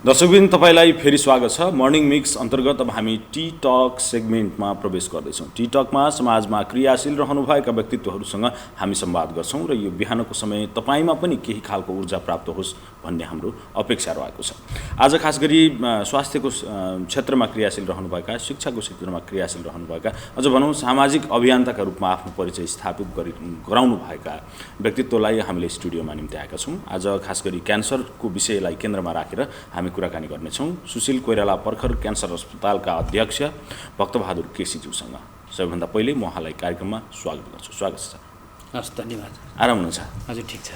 दर्शकबिन तपाईलाई फेरि स्वागत छ। मर्निङ मिक्स अन्तर्गत अब हामी टी टक सेगमेन्टमा प्रवेश गर्दैछौँ। टी टकमा समाजमा क्रियाशील रहनुभएका व्यक्तित्वहरूसँग हामी संवाद गर्छौँ र यो बिहानको समय तपाईँमा पनि केही खालको ऊर्जा प्राप्त होस् भन्ने हाम्रो अपेक्षा रहेको छ। आज खास गरी स्वास्थ्यको क्षेत्रमा क्रियाशील रहनुभएका, शिक्षाको क्षेत्रमा क्रियाशील रहनुभएका, अझ भनौँ सामाजिक अभियन्ताका रूपमा आफ्नो परिचय स्थापित गराउनुभएका व्यक्तित्वलाई हामीले स्टुडियोमा निम्त्याएका छौँ। आज खास गरी क्यान्सरको विषयलाई केन्द्रमा राखेर हामी कुराकानी गर्नेछौँ सुशील कोइराला पर्खर क्यान्सर अस्पतालका अध्यक्ष भक्तबहादुर केसीज्यूसँग। सबैभन्दा पहिले म उहाँलाई कार्यक्रममा स्वागत गर्छु। स्वागत छ। हस्, धन्यवाद। आराम हुनुहुन्छ? हजुर, ठिक छ।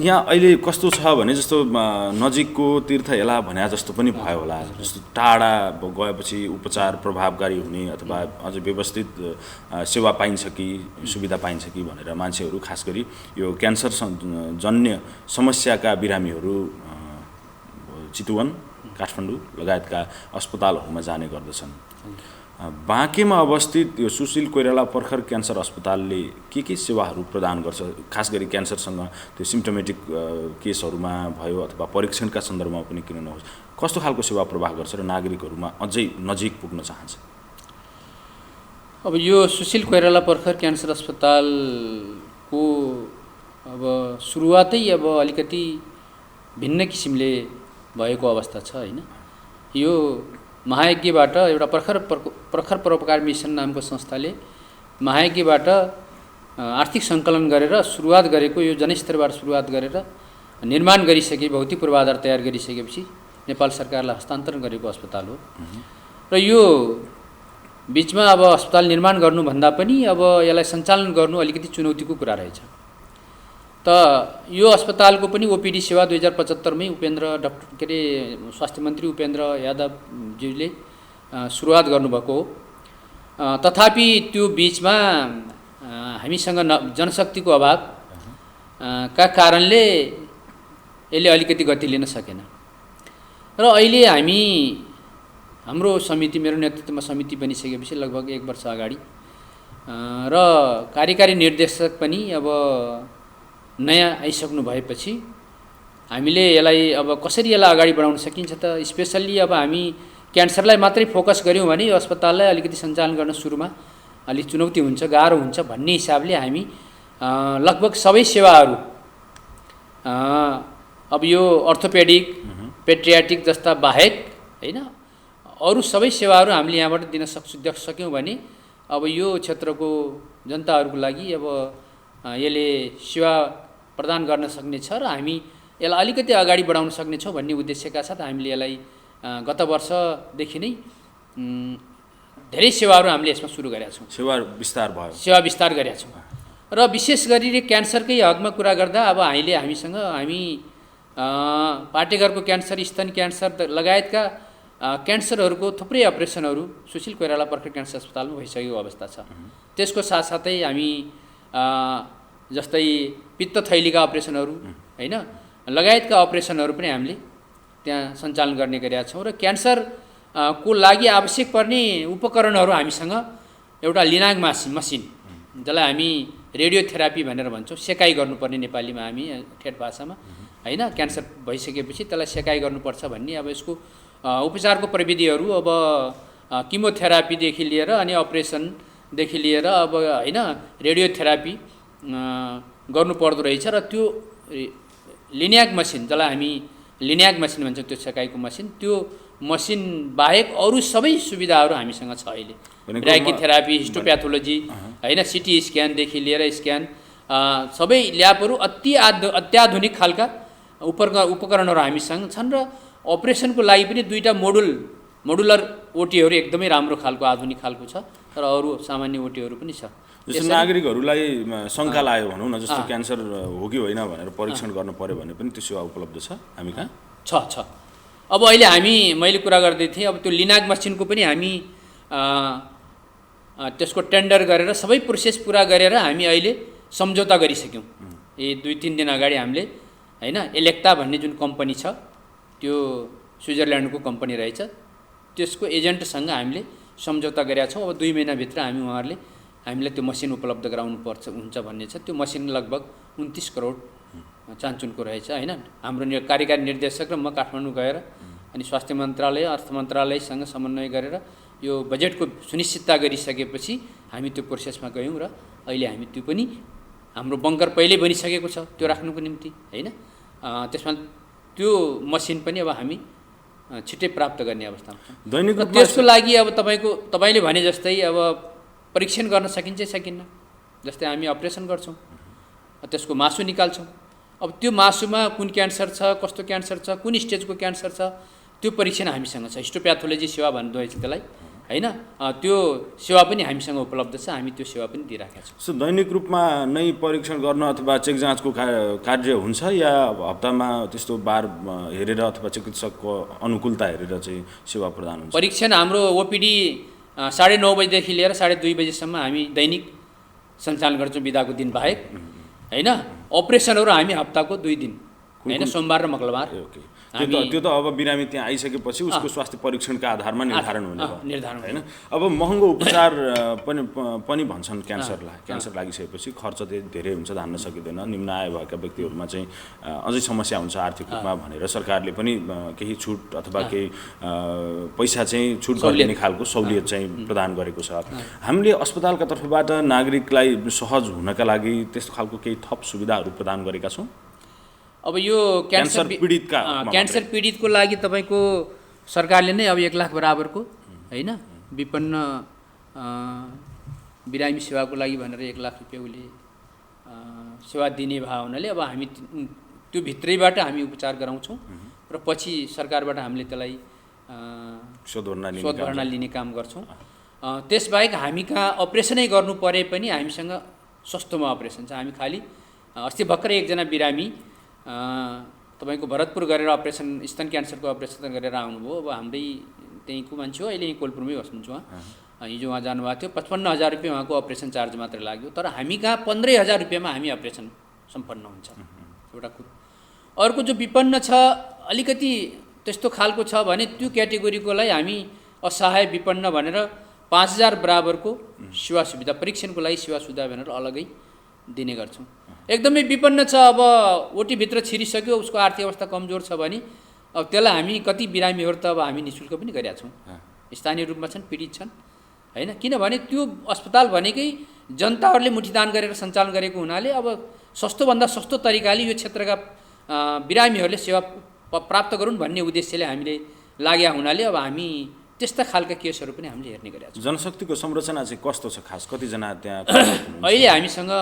यहाँ अहिले कस्तो छ भने जस्तो नजिकको तीर्थ हेला भने जस्तो पनि भयो होला। जस्तो टाढा गएपछि उपचार प्रभावकारी हुने अथवा अझ व्यवस्थित सेवा पाइन्छ कि सुविधा पाइन्छ कि भनेर मान्छेहरू खास गरी यो क्यान्सर जन्य समस्याका बिरामीहरू चितवन, काठमाडौँ लगायतका अस्पतालहरूमा जाने गर्दछन्। बाँकेमा अवस्थित यो सुशील कोइराला पर्खर क्यान्सर अस्पतालले के सेवाहरू प्रदान गर्छ? खास गरी क्यान्सरसँग त्यो सिम्पटोमेटिक केसहरूमा भयो अथवा परीक्षणका सन्दर्भमा पनि किन नहोस्, कस्तो खालको सेवा प्रवाह गर्छ र नागरिकहरूमा अझै नजिक पुग्न चाहन्छ? अब यो सुशील कोइराला पर्खर क्यान्सर अस्पतालको अब सुरुवातै अब अलिकति भिन्न किसिमले भएको अवस्था छ, होइन? यो महायज्ञबाट एउटा पर्खर परोपकार मिसन नामको संस्थाले महायज्ञबाट आर्थिक सङ्कलन गरेर सुरुवात गरेको, यो जनस्तरबाट सुरुवात गरेर निर्माण गरिसके, भौतिक पूर्वाधार तयार गरिसकेपछि नेपाल सरकारलाई हस्तान्तरण गरेको अस्पताल हो। र यो बिचमा अब अस्पताल निर्माण गर्नुभन्दा पनि अब यसलाई सञ्चालन गर्नु अलिकति चुनौतीको कुरा रहेछ। त यो अस्पतालको पनि ओपिडी सेवा 2075मै स्वास्थ्य मन्त्री उपेन्द्र यादवज्यूले सुरुवात गर्नुभएको हो। तथापि त्यो बिचमा हामीसँग जनशक्तिको अभाव का कारणले यसले अलिकति गति लिन सकेन। र अहिले हाम्रो समिति, मेरो नेतृत्वमा समिति बनिसकेपछि लगभग 1 वर्ष अगाडि र कार्यकारी निर्देशक पनि अब नयाँ आइसक्नु भएपछि हामीले यसलाई अब कसरी यसलाई अगाडि बढाउन सकिन्छ त स्पेसल्ली अब हामी क्यान्सरलाई मात्रै फोकस गऱ्यौँ भने यो अस्पताललाई अलिकति सञ्चालन गर्न सुरुमा अलिक चुनौती हुन्छ, गाह्रो हुन्छ भन्ने हिसाबले हामी लगभग सबै सेवाहरू अब यो अर्थोपेडिक, पेट्रियाटिक जस्ता बाहेक, होइन, अरू सबै सेवाहरू हामीले यहाँबाट दिन सक्यौँ भने अब यो क्षेत्रको जनताहरूको लागि अब यसले सेवा प्रदान गर्न सक्नेछ र हामी यसलाई अलिकति अगाडि बढाउन सक्नेछौँ भन्ने उद्देश्यका साथ हामीले यसलाई गत वर्षदेखि नै धेरै सेवाहरू हामीले यसमा सुरु गरेका छौँ। सेवा विस्तार गरेका छौँ। र विशेष गरी क्यान्सरकै हकमा कुरा गर्दा अब हामी पाटेघरको क्यान्सर, स्तन क्यान्सर लगायतका क्यान्सरहरूको थुप्रै अपरेसनहरू सुशील कोइराला पर्खर क्यान्सर अस्पतालमा भइसकेको अवस्था छ। त्यसको साथसाथै हामी जस्तै पित्त थैलीका अपरेसनहरू, होइन, लगायतका अपरेसनहरू पनि हामीले त्यहाँ सञ्चालन गर्ने गरेका छौँ। र क्यान्सरको लागि आवश्यक पर्ने उपकरणहरू हामीसँग एउटा लिनाग मसिन, जसलाई हामी रेडियोथेरापी भनेर भन्छौँ, सेकाइ गर्नुपर्ने नेपालीमा हामी ठेट भाषामा, होइन, क्यान्सर भइसकेपछि त्यसलाई सेकाइ गर्नुपर्छ भन्ने अब यसको उपचारको प्रविधिहरू अब किमोथेरापीदेखि लिएर अनि अपरेसनदेखि लिएर अब, होइन, रेडियोथेरापी गर्नुपर्दो रहेछ। र त्यो लिन्याग मसिन, जसलाई हामी लिन्याग मसिन भन्छौँ, त्यो सेकाइको मसिन, त्यो मसिन बाहेक अरू सबै सुविधाहरू हामीसँग छ अहिले। ब्राइकीथेरापी, हिस्टोप्याथोलोजी, होइन, सिटी स्क्यानदेखि लिएर स्क्यान, सबै ल्याबहरू अत्याधुनिक खालका उपकरणहरू हामीसँग छन्। र अपरेसनको लागि पनि 2टा मोडुलर ओटीहरू एकदमै राम्रो खालको, आधुनिक खालको छ। र अरू सामान्य ओटीहरू पनि छ। जस्तो नागरिकहरूलाई शङ्का लाग्यो भनौँ न, जस्तो क्यान्सर हो कि होइन भनेर परीक्षण गर्नु पर्यो भने पनि त्यो सेवा उपलब्ध छ हामी कहाँ? छ। अब अहिले मैले कुरा गर्दै थिएँ, अब त्यो लिनाग मसिनको पनि हामी त्यसको टेन्डर गरेर सबै प्रोसेस पुरा गरेर हामी अहिले सम्झौता गरिसक्यौँ। 2-3 दिन अगाडि हामीले, होइन, एलेक्टा भन्ने जुन कम्पनी छ, त्यो स्विजरल्यान्डको कम्पनी रहेछ, त्यसको एजेन्टसँग हामीले सम्झौता गरेका छौँ। अब 2 महिनाभित्र हामीलाई त्यो मसिन उपलब्ध गराउनु हुन्छ भन्ने छ। त्यो मसिन लगभग 29 करोड चान्चुनको रहेछ होइन। हाम्रो कार्यकारी निर्देशक र म काठमाडौँ गएर अनि स्वास्थ्य मन्त्रालय अर्थ मन्त्रालयसँग समन्वय गरेर यो बजेटको सुनिश्चितता गरिसकेपछि हामी त्यो प्रोसेसमा गयौँ र अहिले हामी त्यो पनि हाम्रो बङ्कर पहिल्यै बनिसकेको छ त्यो राख्नुको निम्ति होइन। त्यसमा त्यो मसिन पनि अब हामी छिट्टै प्राप्त गर्ने अवस्थामा छौँ। दैनिक र त्यसको लागि अब तपाईँले भने जस्तै अब परीक्षण गर्न सकिन्छ सकिन्न। जस्तै हामी अपरेसन गर्छौँ, त्यसको मासु निकाल्छौँ। अब त्यो मासुमा कुन क्यान्सर छ, कस्तो क्यान्सर छ, कुन स्टेजको क्यान्सर छ, त्यो परीक्षण हामीसँग छ। हिस्टोप्याथोलोजी सेवा भन्दो रहेछ त्यसलाई होइन। त्यो सेवा पनि हामीसँग उपलब्ध छ, हामी त्यो सेवा पनि दिइराखेका छौँ। सो दैनिक रूपमा नै परीक्षण गर्न अथवा चेक जाँचको कार्य हुन्छ या हप्तामा त्यस्तो बार हेरेर अथवा चिकित्सकको अनुकूलता हेरेर चाहिँ सेवा प्रदान हुन्छ? परीक्षण हाम्रो ओपिडी 9:30 बजीदेखि लिएर 2:30 बजीसम्म हामी दैनिक सञ्चालन गर्छौँ बिदाको दिन बाहेक होइन। अपरेसनहरू हामी हप्ताको 2 दिन होइन, सोमबार र मङ्गलबार। त्यो त अब बिरामी त्यहाँ आइसकेपछि उसको स्वास्थ्य परीक्षणका आधारमा निर्धारण हुने निर्धारण होइन। अब महँगो उपचार पनि भन्छन् क्यान्सर लागिसकेपछि खर्च धेरै हुन्छ, धान्न सकिँदैन। निम्न आय भएका व्यक्तिहरूमा चाहिँ अझै समस्या हुन्छ आर्थिक रूपमा भनेर सरकारले पनि केही छुट अथवा केही पैसा चाहिँ छुट गरिने खालको सहुलियत चाहिँ प्रदान गरेको छ। हामीले अस्पतालका तर्फबाट नागरिकलाई सहज हुनका लागि त्यस्तो खालको केही थप सुविधाहरू प्रदान गरेका छौँ। अब यो क्यान्सर पीडितको लागि तपाईँको सरकारले नै अब 1 लाख बराबरको होइन विपन्न बिरामी सेवाको लागि भनेर 1 लाख रुपियाँ उसले सेवा दिने भए हुनाले अब हामी त्यो भित्रैबाट हामी उपचार गराउँछौँ र पछि सरकारबाट हामीले त्यसलाई शोधभर्ना लिने काम गर्छौँ। त्यसबाहेक हामी कहाँ अपरेसनै गर्नु परे पनि हामीसँग सस्तोमा अपरेसन छ। हामी खालि अस्ति भर्खरै एकजना बिरामी तपाईँको भरतपुर गरेर अपरेसन स्तन क्यान्सरको अपरेसन गरेर आउनुभयो। अब हाम्रै त्यहीँको मान्छे हो, अहिले यहीँ कोलपुरमै बस्नुहुन्छ उहाँ। हिजो उहाँ जानुभएको थियो, 55,000 रुपियाँ उहाँको अपरेसन चार्ज मात्रै लाग्यो। तर हामी कहाँ 15,000 रुपियाँमा हामी अपरेसन सम्पन्न हुन्छ एउटा कुरो। अर्को जो विपन्न छ अलिकति त्यस्तो खालको छ भने त्यो क्याटेगोरीकोलाई हामी असहाय विपन्न भनेर 5,000 बराबरको सेवा सुविधा परीक्षणको लागि सेवा सुविधा भनेर अलग्गै दिने गर्छौँ। एकदमै विपन्न छ, अब ओटीभित्र छिरिसक्यो, उसको आर्थिक अवस्था कमजोर छ भने अब त्यसलाई हामी कति बिरामीहरू त अब हामी निःशुल्क पनि गरेका छौँ। स्थानीय रूपमा छन्, पीडित छन् होइन। किनभने त्यो अस्पताल भनेकै जनताहरूले मुठीदान गरेर सञ्चालन गरेको हुनाले अब सस्तोभन्दा सस्तो तरिकाले यो क्षेत्रका बिरामीहरूले सेवा प्राप्त गरून् भन्ने उद्देश्यले हामीले लागेका हुनाले अब हामी त्यस्ता खालका केसहरू पनि हामीले हेर्ने गरेका छौँ। जनशक्तिको संरचना चाहिँ कस्तो छ, खास कतिजना त्यहाँ? अहिले हामीसँग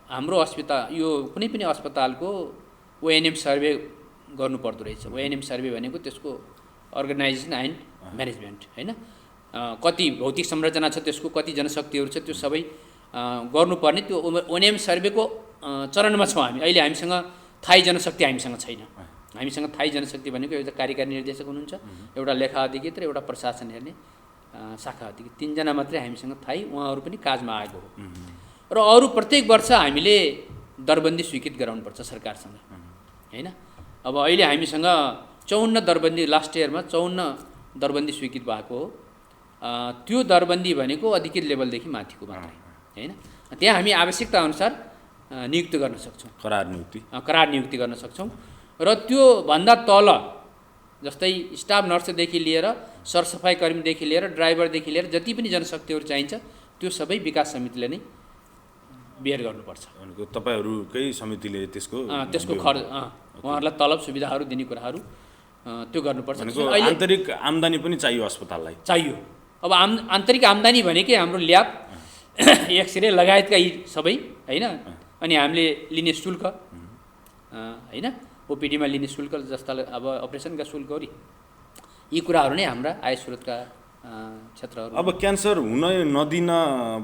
हाम्रो अस्पताल यो कुनै पनि अस्पतालको ओएनएम सर्वे गर्नुपर्दो रहेछ। ओएनएम सर्वे भनेको त्यसको अर्गनाइजेसन एन्ड म्यानेजमेन्ट होइन। कति भौतिक संरचना छ, त्यसको कति जनशक्तिहरू छ, त्यो सबै गर्नुपर्ने त्यो ओएनएम सर्वेको चरणमा छौँ हामी अहिले। हामीसँग थाई जनशक्ति हामीसँग छैन। हामीसँग थाई जनशक्ति भनेको एउटा कार्यकारी निर्देशक हुनुहुन्छ, एउटा लेखा अधिकृत र एउटा प्रशासन हेर्ने शाखा अधिकृत, 3 जना मात्रै हामीसँग थाई। उहाँहरू पनि काजमा आएको हो र अरू प्रत्येक वर्ष हामीले दरबन्दी स्वीकृत गराउनुपर्छ सरकारसँग होइन। अब अहिले हामीसँग 54 दरबन्दी, लास्ट इयरमा 54 दरबन्दी स्वीकृत भएको हो। त्यो दरबन्दी भनेको अधिकृत लेभलदेखि माथिको मात्रै होइन। त्यहाँ हामी आवश्यकता अनुसार नियुक्ति गर्न सक्छौँ, करार नियुक्ति गर्न सक्छौँ। र त्यो भन्दा तल जस्तै स्टाफ नर्सदेखि लिएर सरसफाइ कर्मीदेखि लिएर ड्राइभरदेखि लिएर जति पनि जनशक्तिहरू चाहिन्छ त्यो सबै विकास समितिले नै बेयर गर्नुपर्छ। भनेको तपाईँहरूकै समितिले त्यसको खर्च उहाँहरूलाई तलब सुविधाहरू दिने कुराहरू त्यो गर्नुपर्छ। आन्तरिक आम्दानी पनि चाहियो अस्पताललाई, चाहियो। अब आन्तरिक आम्दानी भनेकै हाम्रो ल्याब, एक्सरे लगायतका यी सबै होइन। अनि हामीले लिने शुल्क होइन, ओपिडीमा लिने शुल्क जस्ता अब अपरेसनका शुल्कहरू, यी कुराहरू नै हाम्रा आय स्रोतका क्षेत्रहरू। अब क्यान्सर हुन नदिन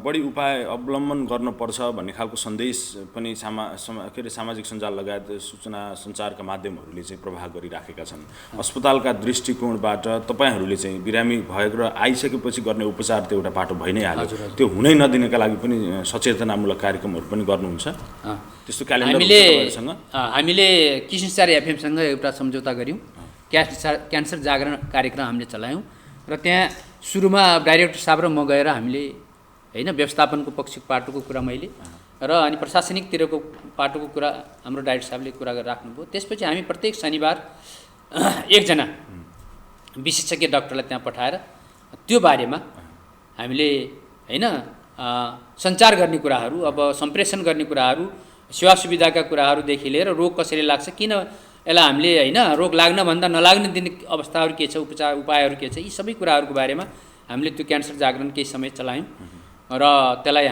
बढी उपाय अवलम्बन गर्नुपर्छ भन्ने खालको सन्देश पनि सामाजिक सञ्जाल लगायत सूचना सञ्चारका माध्यमहरूले चाहिँ प्रभाव गरिराखेका छन्। अस्पतालका दृष्टिकोणबाट तपाईँहरूले चाहिँ बिरामी भएको र आइसकेपछि गर्ने उपचार त एउटा बाटो भइ नै हाल्यो, त्यो हुनै नदिनका लागि पनि सचेतनामूलक कार्यक्रमहरू पनि गर्नुहुन्छ? त्यस्तो क्यालेन्डरसँग हामीले किसिनचार एफएमसँग एउटा सम्झौता गऱ्यौँ। क्यान्सर जागरण कार्यक्रम हामीले चलायौँ र त्यहाँ सुरुमा डाइरेक्टर साहब र म गएर हामीले होइन व्यवस्थापनको पक्षको पाटोको कुरा मैले र र अनि प्रशासनिकतिरको पाटोको कुरा हाम्रो डाइरेक्टर साहबले कुरा राख्नुभयो। त्यसपछि हामी प्रत्येक शनिबार एकजना विशेषज्ञ डाक्टरलाई त्यहाँ पठाएर त्यो बारेमा हामीले होइन सञ्चार गर्ने कुराहरू, अब सम्प्रेषण गर्ने कुराहरू, सेवा सुविधाका कुराहरूदेखि लिएर रोग कसरी लाग्छ, किन यसलाई हामीले होइन रोग लाग्नभन्दा नलाग्न दिने अवस्थाहरू के छ, उपचार उपायहरू के छ, यी सबै कुराहरूको बारेमा हामीले त्यो क्यान्सर जागरण केही समय चलायौँ र त्यसलाई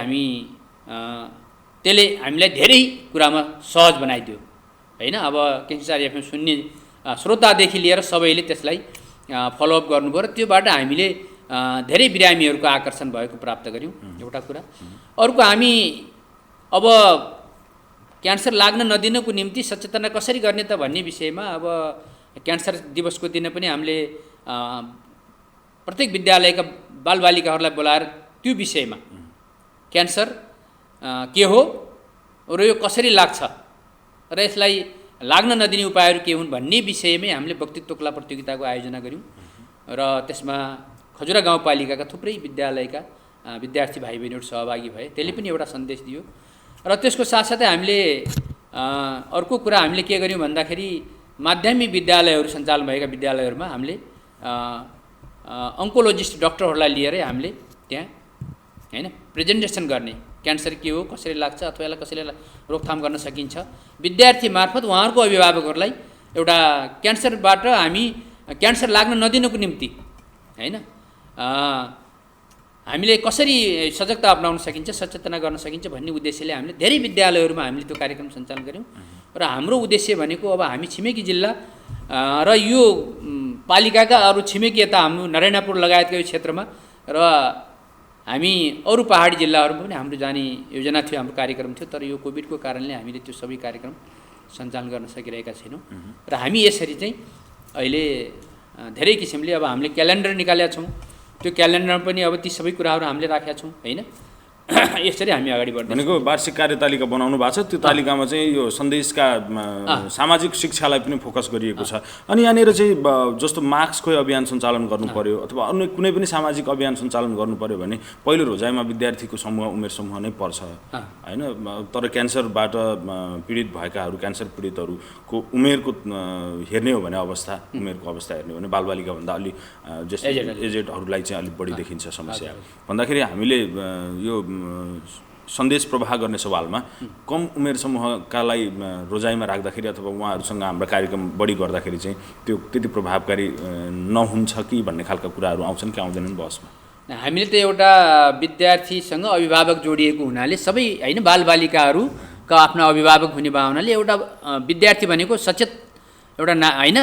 त्यसले हामीलाई धेरै कुरामा सहज बनाइदियो होइन। अब केन्सार एफएम सुन्ने श्रोतादेखि लिएर सबैले त्यसलाई फलोअप गर्नुभयो र त्योबाट हामीले धेरै बिरामीहरूको आकर्षण भएको प्राप्त गऱ्यौँ, एउटा कुरा। अर्को हामी अब क्यान्सर लाग्न नदिनको निम्ति सचेतना कसरी गर्ने त भन्ने विषयमा अब क्यान्सर दिवसको दिन पनि हामीले प्रत्येक विद्यालयका बालबालिकाहरूलाई बोलाएर त्यो विषयमा क्यान्सर के हो र यो कसरी लाग्छ र यसलाई लाग्न नदिने उपायहरू के हुन् भन्ने विषयमै हामीले वक्तृत्व कला प्रतियोगिताको आयोजना गऱ्यौँ र त्यसमा खजुरा गाउँपालिकाका थुप्रै विद्यालयका विद्यार्थी भाइ बहिनीहरू सहभागी भए। त्यसले पनि एउटा सन्देश दियो र त्यसको साथसाथै हामीले अर्को कुरा हामीले के गर्यौँ भन्दाखेरि माध्यमिक विद्यालयहरू सञ्चालन भएका विद्यालयहरूमा हामीले अन्कोलोजिस्ट डाक्टरहरूलाई लिएरै हामीले त्यहाँ होइन प्रेजेन्टेसन गर्ने, क्यान्सर के हो, कसरी लाग्छ अथवा यसलाई कसरी रोकथाम गर्न सकिन्छ, विद्यार्थी मार्फत उहाँहरूको अभिभावकहरूलाई एउटा क्यान्सरबाट हामी क्यान्सर लाग्न नदिनको निम्ति होइन हामीले कसरी सजगता अपनाउन सकिन्छ, सचेतना गर्न सकिन्छ भन्ने उद्देश्यले हामीले धेरै विद्यालयहरूमा हामीले त्यो कार्यक्रम सञ्चालन गऱ्यौँ र हाम्रो उद्देश्य भनेको अब हामी छिमेकी जिल्ला र यो पालिकाका अरू छिमेकी यता हाम्रो नारायणपुर लगायतका यो क्षेत्रमा र हामी अरू पहाडी जिल्लाहरूमा पनि हाम्रो जाने योजना थियो, हाम्रो कार्यक्रम थियो। तर यो कोभिडको कारणले हामीले त्यो सबै कार्यक्रम सञ्चालन गर्न सकिरहेका छैनौँ र हामी यसरी चाहिँ अहिले धेरै किसिमले अब हामीले क्यालेन्डर निकालेका छौँ। त्यो क्यालेन्डरमा पनि अब ती सबै कुराहरू हामीले राखेका छौँ होइन। यसरी हामी अगाडि बढ्छौँ। भनेको वार्षिक कार्यतालिका बनाउनु भएको छ, त्यो तालिकामा चाहिँ यो सन्देशका सामाजिक शिक्षालाई पनि फोकस गरिएको छ। अनि यहाँनिर चाहिँ जस्तो मास्कको अभियान सञ्चालन गर्नु पर्यो अथवा अन्य कुनै पनि सामाजिक अभियान सञ्चालन गर्नु पर्यो भने पहिलो रोजाइमा विद्यार्थीको समूह, उमेर समूह नै पर्छ होइन। तर क्यान्सरबाट पीडित भएकाहरू, क्यान्सर पीडितहरूको उमेरको हेर्ने हो भने उमेरको अवस्था हेर्ने हो भने बालबालिकाभन्दा अलि एजेडहरूलाई चाहिँ अलिक बढी देखिन्छ समस्या। भन्दाखेरि हामीले यो सन्देश प्रवाह गर्ने सवालमा कम उमेर समूहकालाई रोजाइमा राख्दाखेरि अथवा उहाँहरूसँग हाम्रो कार्यक्रम बढी गर्दाखेरि चाहिँ त्यो त्यति प्रभावकारी नहुन्छ कि भन्ने खालका कुराहरू आउँछन् कि आउँदैनन् बहसमा? हामीले त एउटा विद्यार्थीसँग अभिभावक जोडिएको हुनाले सबै होइन बालबालिकाहरूका आफ्ना अभिभावक हुने भावनाले एउटा विद्यार्थी भनेको सचेत एउटा होइन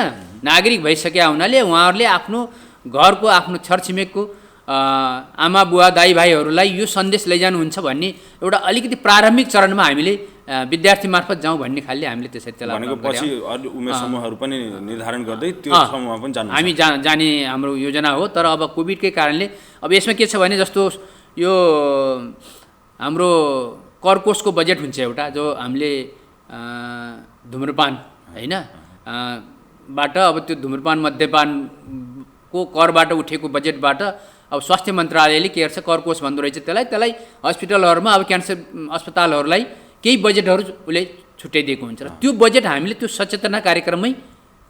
नागरिक भइसकेका हुनाले उहाँहरूले आफ्नो घरको आफ्नो छरछिमेकको आमा बुवा दाइ भाइहरूलाई यो सन्देश लैजानुहुन्छ भन्ने एउटा अलिकति प्रारम्भिक चरणमा हामीले विद्यार्थी मार्फत जाउँ भन्ने खालले हामीले त्यसरी त्यसलाई भनेको पछि उमेर समूहहरू पनि निर्धारण गर्दै त्यो समूहमा पनि जानु हामी जाने हाम्रो योजना हो। तर अब कोभिडकै कारणले अब यसमा के छ भने जस्तो यो हाम्रो कर कोषको बजेट हुन्छ एउटा जो हामीले धुम्रपान होइन बाट अब त्यो धुम्रपान मद्यपानको करबाट उठेको बजेटबाट अब स्वास्थ्य मन्त्रालयले के गर्छ कर कोष भन्दो रहेछ त्यसलाई हस्पिटलहरूमा अब क्यान्सर अस्पतालहरूलाई केही बजेटहरू उसले छुट्याइदिएको हुन्छ र त्यो बजेट हामीले त्यो सचेतना कार्यक्रममै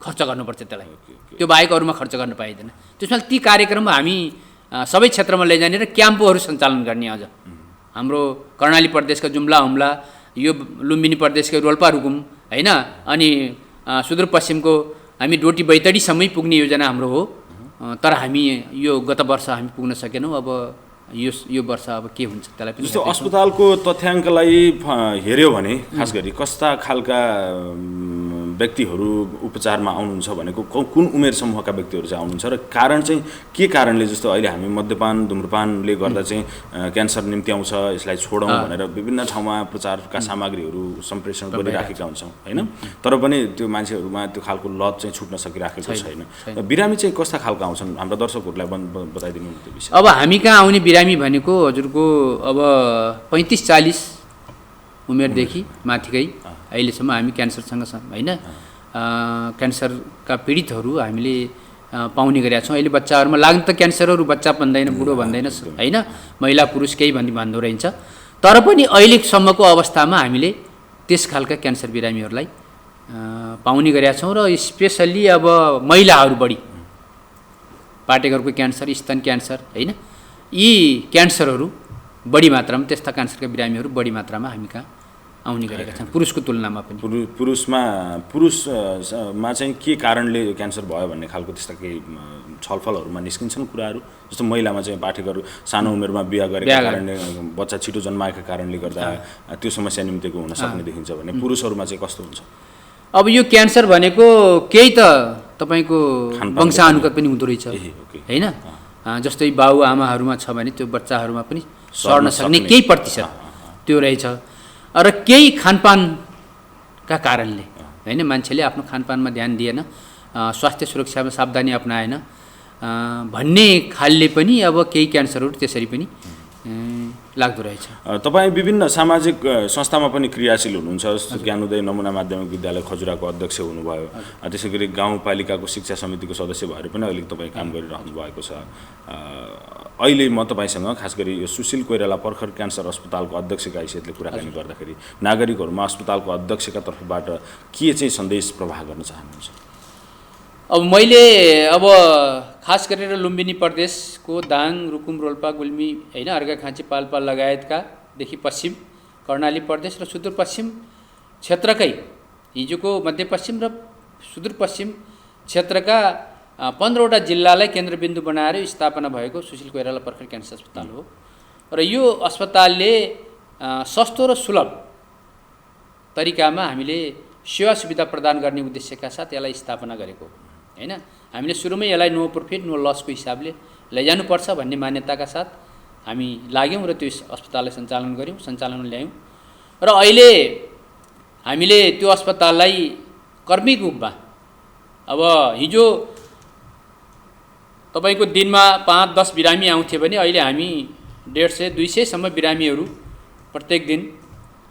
खर्च गर्नुपर्छ त्यसलाई, त्यो बाहेक अरूमा खर्च गर्न पाइँदैन। त्यसमा ती कार्यक्रममा हामी सबै क्षेत्रमा लैजाने र क्याम्पहरू सञ्चालन गर्ने। अझ हाम्रो कर्णाली प्रदेशका जुम्ला हुम्ला, यो लुम्बिनी प्रदेशको रोल्पा रुकुम होइन, अनि सुदूरपश्चिमको हामी डोटी बैतडीसम्मै पुग्ने योजना हाम्रो हो। तर हामी यो गत वर्ष हामी पुग्न सकेनौँ। अब यो वर्ष अब के हुन्छ त्यसलाई पनि जस्तो अस्पतालको तथ्याङ्कलाई हेऱ्यो भने खास गरी कस्ता खालका व्यक्तिहरू उपचारमा आउनुहुन्छ भनेको कुन उमेर समूहका व्यक्तिहरू चाहिँ आउनुहुन्छ र कारण चाहिँ के कारणले जस्तो अहिले हामी मद्यपान धुम्रपानले गर्दा चाहिँ क्यान्सर निम्ति आउँछ यसलाई छोडौँ भनेर विभिन्न ठाउँमा प्रचारका सामग्रीहरू सम्प्रेषण गरिराखेका हुन्छौँ होइन। तर पनि त्यो मान्छेहरूमा त्यो खालको लत चाहिँ छुट्न सकिराखेको छैन। बिरामी चाहिँ कस्ता खालको आउँछन् हाम्रो दर्शकहरूलाई बताइदिनु त्यो विषय। अब हामी कहाँ आउने बिरामी भनेको हजुरको अब 35-40 उमेरदेखि माथिकै अहिलेसम्म हामी क्यान्सरसँग होइन क्यान्सरका पीडितहरू हामीले पाउने गरेका छौँ। अहिले बच्चाहरूमा लाग्न त क्यान्सरहरू बच्चा भन्दैन, बुढो भन्दैन होइन, महिला पुरुष केही भन्दो रहन्छ। तर पनि अहिलेसम्मको अवस्थामा हामीले त्यस खालका क्यान्सर बिरामीहरूलाई पाउने गरेका छौँ र स्पेसल्ली अब महिलाहरू बढी पाटेघरको क्यान्सर, स्तन क्यान्सर होइन, यी क्यान्सरहरू बढी मात्रामा, त्यस्ता क्यान्सरका बिरामीहरू बढी मात्रामा हामी कहाँ आउने गरेका छन् पुरुषको तुलनामा पनि। पुरुषमा चाहिँ के कारणले क्यान्सर भयो भन्ने खालको त्यस्ता केही छलफलहरूमा निस्किन्छन् कुराहरू? जस्तो महिलामा चाहिँ पाठेघर सानो उमेरमा बिहा गरेका कारणले, बच्चा छिटो जन्माएका कारणले गर्दा त्यो समस्या निम्तिको हुन सक्ने देखिन्छ भने पुरुषहरूमा चाहिँ कस्तो हुन्छ? अब यो क्यान्सर भनेको केही त तपाईँको वंशानुगत पनि हुँदो रहेछ होइन। जस्तै बाउ आमाहरूमा छ भने त्यो बच्चाहरूमा पनि सर्न सक्ने केही प्रतिशत त्यो रहेछ। र केही खानपानका कारणले होइन, मान्छेले आफ्नो खानपानमा ध्यान दिएन, स्वास्थ्य सुरक्षामा सावधानी अपनाएन भन्ने खालले पनि अब केही क्यान्सरहरू त्यसरी पनि लाग्दो रहेछ। तपाईँ विभिन्न सामाजिक संस्थामा पनि क्रियाशील हुनुहुन्छ, जस्तो ज्ञानोदय नमुना माध्यमिक विद्यालय खजुराको अध्यक्ष हुनुभयो, त्यसै गरी गाउँपालिकाको शिक्षा समितिको सदस्य भएर पनि अहिले तपाईँ काम गरिरहनु भएको छ। अहिले म तपाईँसँग खास गरी यो सुशील कोइराला पर्खर क्यान्सर अस्पतालको अध्यक्षका हैसियतले कुराकानी गर्दाखेरि नागरिकहरूमा अस्पतालको अध्यक्षका तर्फबाट के चाहिँ सन्देश प्रवाह गर्न चाहनुहुन्छ? अब मैले खास गरेर लुम्बिनी प्रदेशको दाङ, रुकुम, रोल्पा, गुल्मी होइन, अर्घाखाँची, पाल्पा लगायतकादेखि पश्चिम कर्णाली प्रदेश र सुदूरपश्चिम क्षेत्रकै हिजोको मध्यपश्चिम र सुदूरपश्चिम क्षेत्रका 15वटा जिल्लालाई केन्द्रबिन्दु बनाएर स्थापना भएको सुशील कोइराला पर्खर क्यान्सर अस्पताल हो। र यो अस्पतालले सस्तो र सुलभ तरिकामा हामीले सेवा सुविधा प्रदान गर्ने उद्देश्यका साथ यसलाई स्थापना गरेको होइन। हामीले सुरुमै यसलाई नो प्रफिट नो लसको हिसाबले लैजानुपर्छ भन्ने मान्यताका साथ हामी लाग्यौँ र त्यो अस्पताललाई सञ्चालन ल्यायौँ। र अहिले हामीले त्यो अस्पताललाई कर्मिक रूपमा अब हिजो तपाईँको दिनमा 5-10 बिरामी आउँथे भने अहिले हामी 150-200 सम्म बिरामीहरू प्रत्येक दिन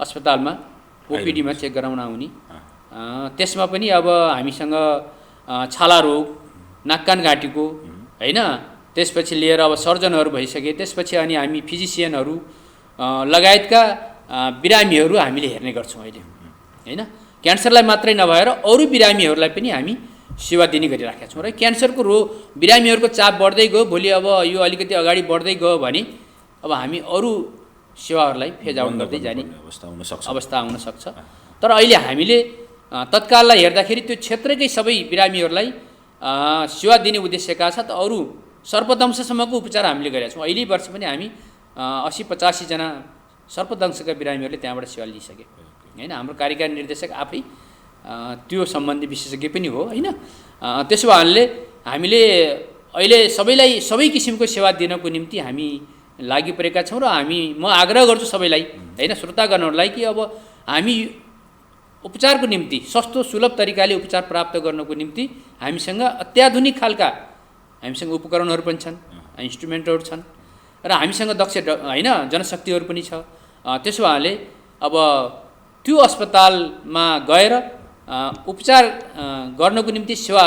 अस्पतालमा ओपिडीमा चेक गराउन आउने। त्यसमा पनि अब हामीसँग छाला रोग, नाक कान घाँटीको होइन, त्यसपछि लिएर अब सर्जनहरू भइसके, त्यसपछि अनि हामी फिजिसियनहरू लगायतका बिरामीहरू हामीले हेर्ने गर्छौँ अहिले होइन। क्यान्सरलाई मात्रै नभएर अरू बिरामीहरूलाई पनि हामी सेवा दिने गरिराखेका छौँ। र क्यान्सरको बिरामीहरूको चाप बढ्दै गयो, भोलि अब यो अलिकति अगाडि बढ्दै गयो भने अब हामी अरू सेवाहरूलाई फेज आउट गर्दै जाने अवस्था आउन सक्छ। तर अहिले हामीले तत्काललाई हेर्दाखेरि त्यो क्षेत्रकै सबै बिरामीहरूलाई सेवा दिने उद्देश्यका साथ अरू सर्पदंशसम्मको उपचार हामीले गरेका छौँ। अहिले वर्ष पनि हामी 80-85 जना सर्पदंशका बिरामीहरूले त्यहाँबाट सेवा लिइसके होइन। हाम्रो कार्यकारी निर्देशक आफै त्यो सम्बन्धी विशेषज्ञ पनि हो होइन। त्यसो भएकाले हामीले अहिले सबै किसिमको सेवा दिनको निम्ति हामी लागि परेका छौँ। र म आग्रह गर्छु सबैलाई होइन, श्रोतागणहरूलाई कि अब हामी उपचारको निम्ति सस्तो सुलभ तरिकाले उपचार प्राप्त गर्नको निम्ति हामीसँग अत्याधुनिक खालका हामीसँग उपकरणहरू पनि छन्, इन्स्ट्रुमेन्टहरू छन् र हामीसँग दक्ष होइन जनशक्तिहरू पनि छ। त्यसो भएकाले अब त्यो अस्पतालमा गएर उपचार गर्नको निम्ति सेवा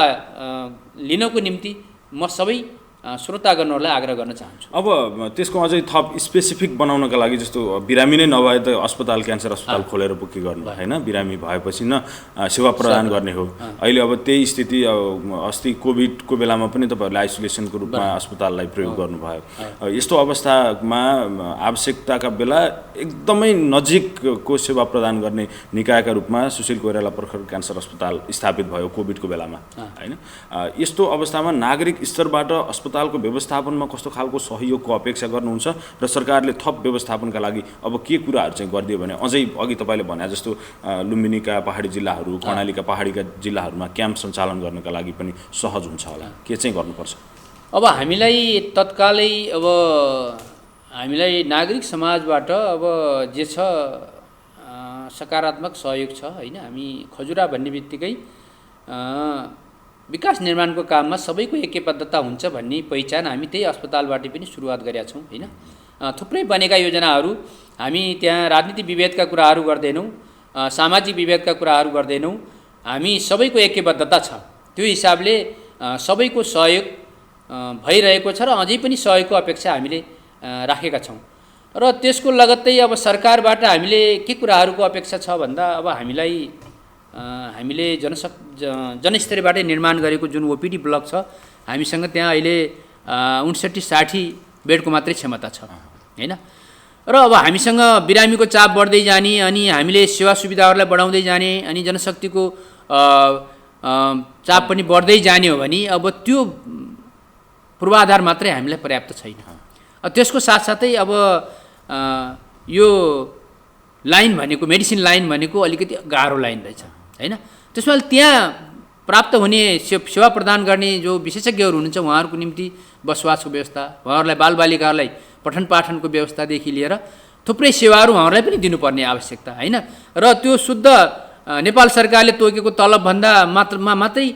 लिनको निम्ति म सबै श्रोतागणहरूलाई आग्रह गर्न चाहन्छु। अब त्यसको अझै थप स्पेसिफिक बनाउनका लागि, जस्तो बिरामी नै नभए त अस्पताल क्यान्सर अस्पताल खोलेर पो के गर्नु होइन, बिरामी भएपछि न सेवा प्रदान गर्ने हो। अहिले अब त्यही स्थिति अस्ति कोभिडको बेलामा पनि तपाईँहरूले आइसोलेसनको रूपमा अस्पताललाई प्रयोग गर्नुभयो। यस्तो अवस्थामा आवश्यकताका बेला एकदमै नजिकको सेवा प्रदान गर्ने निकायका रूपमा सुशील कोइराला पर्खर क्यान्सर अस्पताल स्थापित भयो कोभिडको बेलामा होइन। यस्तो अवस्थामा नागरिक स्तरबाट अस्पतालको व्यवस्थापनमा कस्तो खालको सहयोगको अपेक्षा गर्नुहुन्छ र सरकारले थप व्यवस्थापनका लागि अब के कुराहरू चाहिँ गरिदियो भने अझै अघि तपाईँले भने जस्तो लुम्बिनीका पहाडी जिल्लाहरू, कर्णालीका पहाडीका जिल्लाहरूमा क्याम्प सञ्चालन गर्नका लागि पनि सहज हुन्छ होला, के चाहिँ गर्नुपर्छ? अब हामीलाई तत्कालै हामीलाई नागरिक समाजबाट अब जे छ सकारात्मक सहयोग छ होइन। हामी खजुरा भन्ने बित्तिकै विकास निर्माणको काममा सबैको एकबद्धता हुन्छ भन्ने पहिचान हामी त्यही अस्पतालबाट पनि सुरुवात गरेका छौँ होइन। थुप्रै बनेका योजनाहरू हामी त्यहाँ राजनीति विभेदका कुराहरू गर्दैनौँ, सामाजिक विभेदका कुराहरू गर्दैनौँ, हामी सबैको एकबद्धता छ। त्यो हिसाबले सबैको सहयोग भइरहेको छ र अझै पनि सहयोगको अपेक्षा हामीले राखेका छौँ। र त्यसको लगत्तै अब सरकारबाट हामीले के कुराहरूको अपेक्षा छ भन्दा अब हामीले जनस्तरबाटै निर्माण गरेको जुन ओपिडी ब्लक छ हामीसँग त्यहाँ अहिले 59-60 बेडको मात्रै क्षमता छ हैन। र अब हामीसँग बिरामीको चाप बढ्दै जाने अनि हामीले सेवा सुविधाहरूलाई बढाउँदै जाने अनि जनशक्तिको चाप पनि बढ्दै जाने हो भने अब त्यो पूर्वाधार मात्रै हामीलाई पर्याप्त छैन। त्यसको साथसाथै अब यो लाइन भनेको मेडिसिन लाइन भनेको अलिकति गाह्रो लाइन रहेछ हैन। त्यसमा त्यहाँ प्राप्त हुने सेवा प्रदान गर्ने जो विशेषज्ञहरू हुनुहुन्छ उहाँहरूको निम्ति बसोबासको व्यवस्था, उहाँहरूलाई बालबालिकाहरूलाई पठन पाठनको व्यवस्थादेखि लिएर थुप्रै सेवाहरू उहाँहरूलाई पनि दिनुपर्ने आवश्यकता हैन। र त्यो शुद्ध नेपाल सरकारले तोकेको तलबभन्दा मात्रै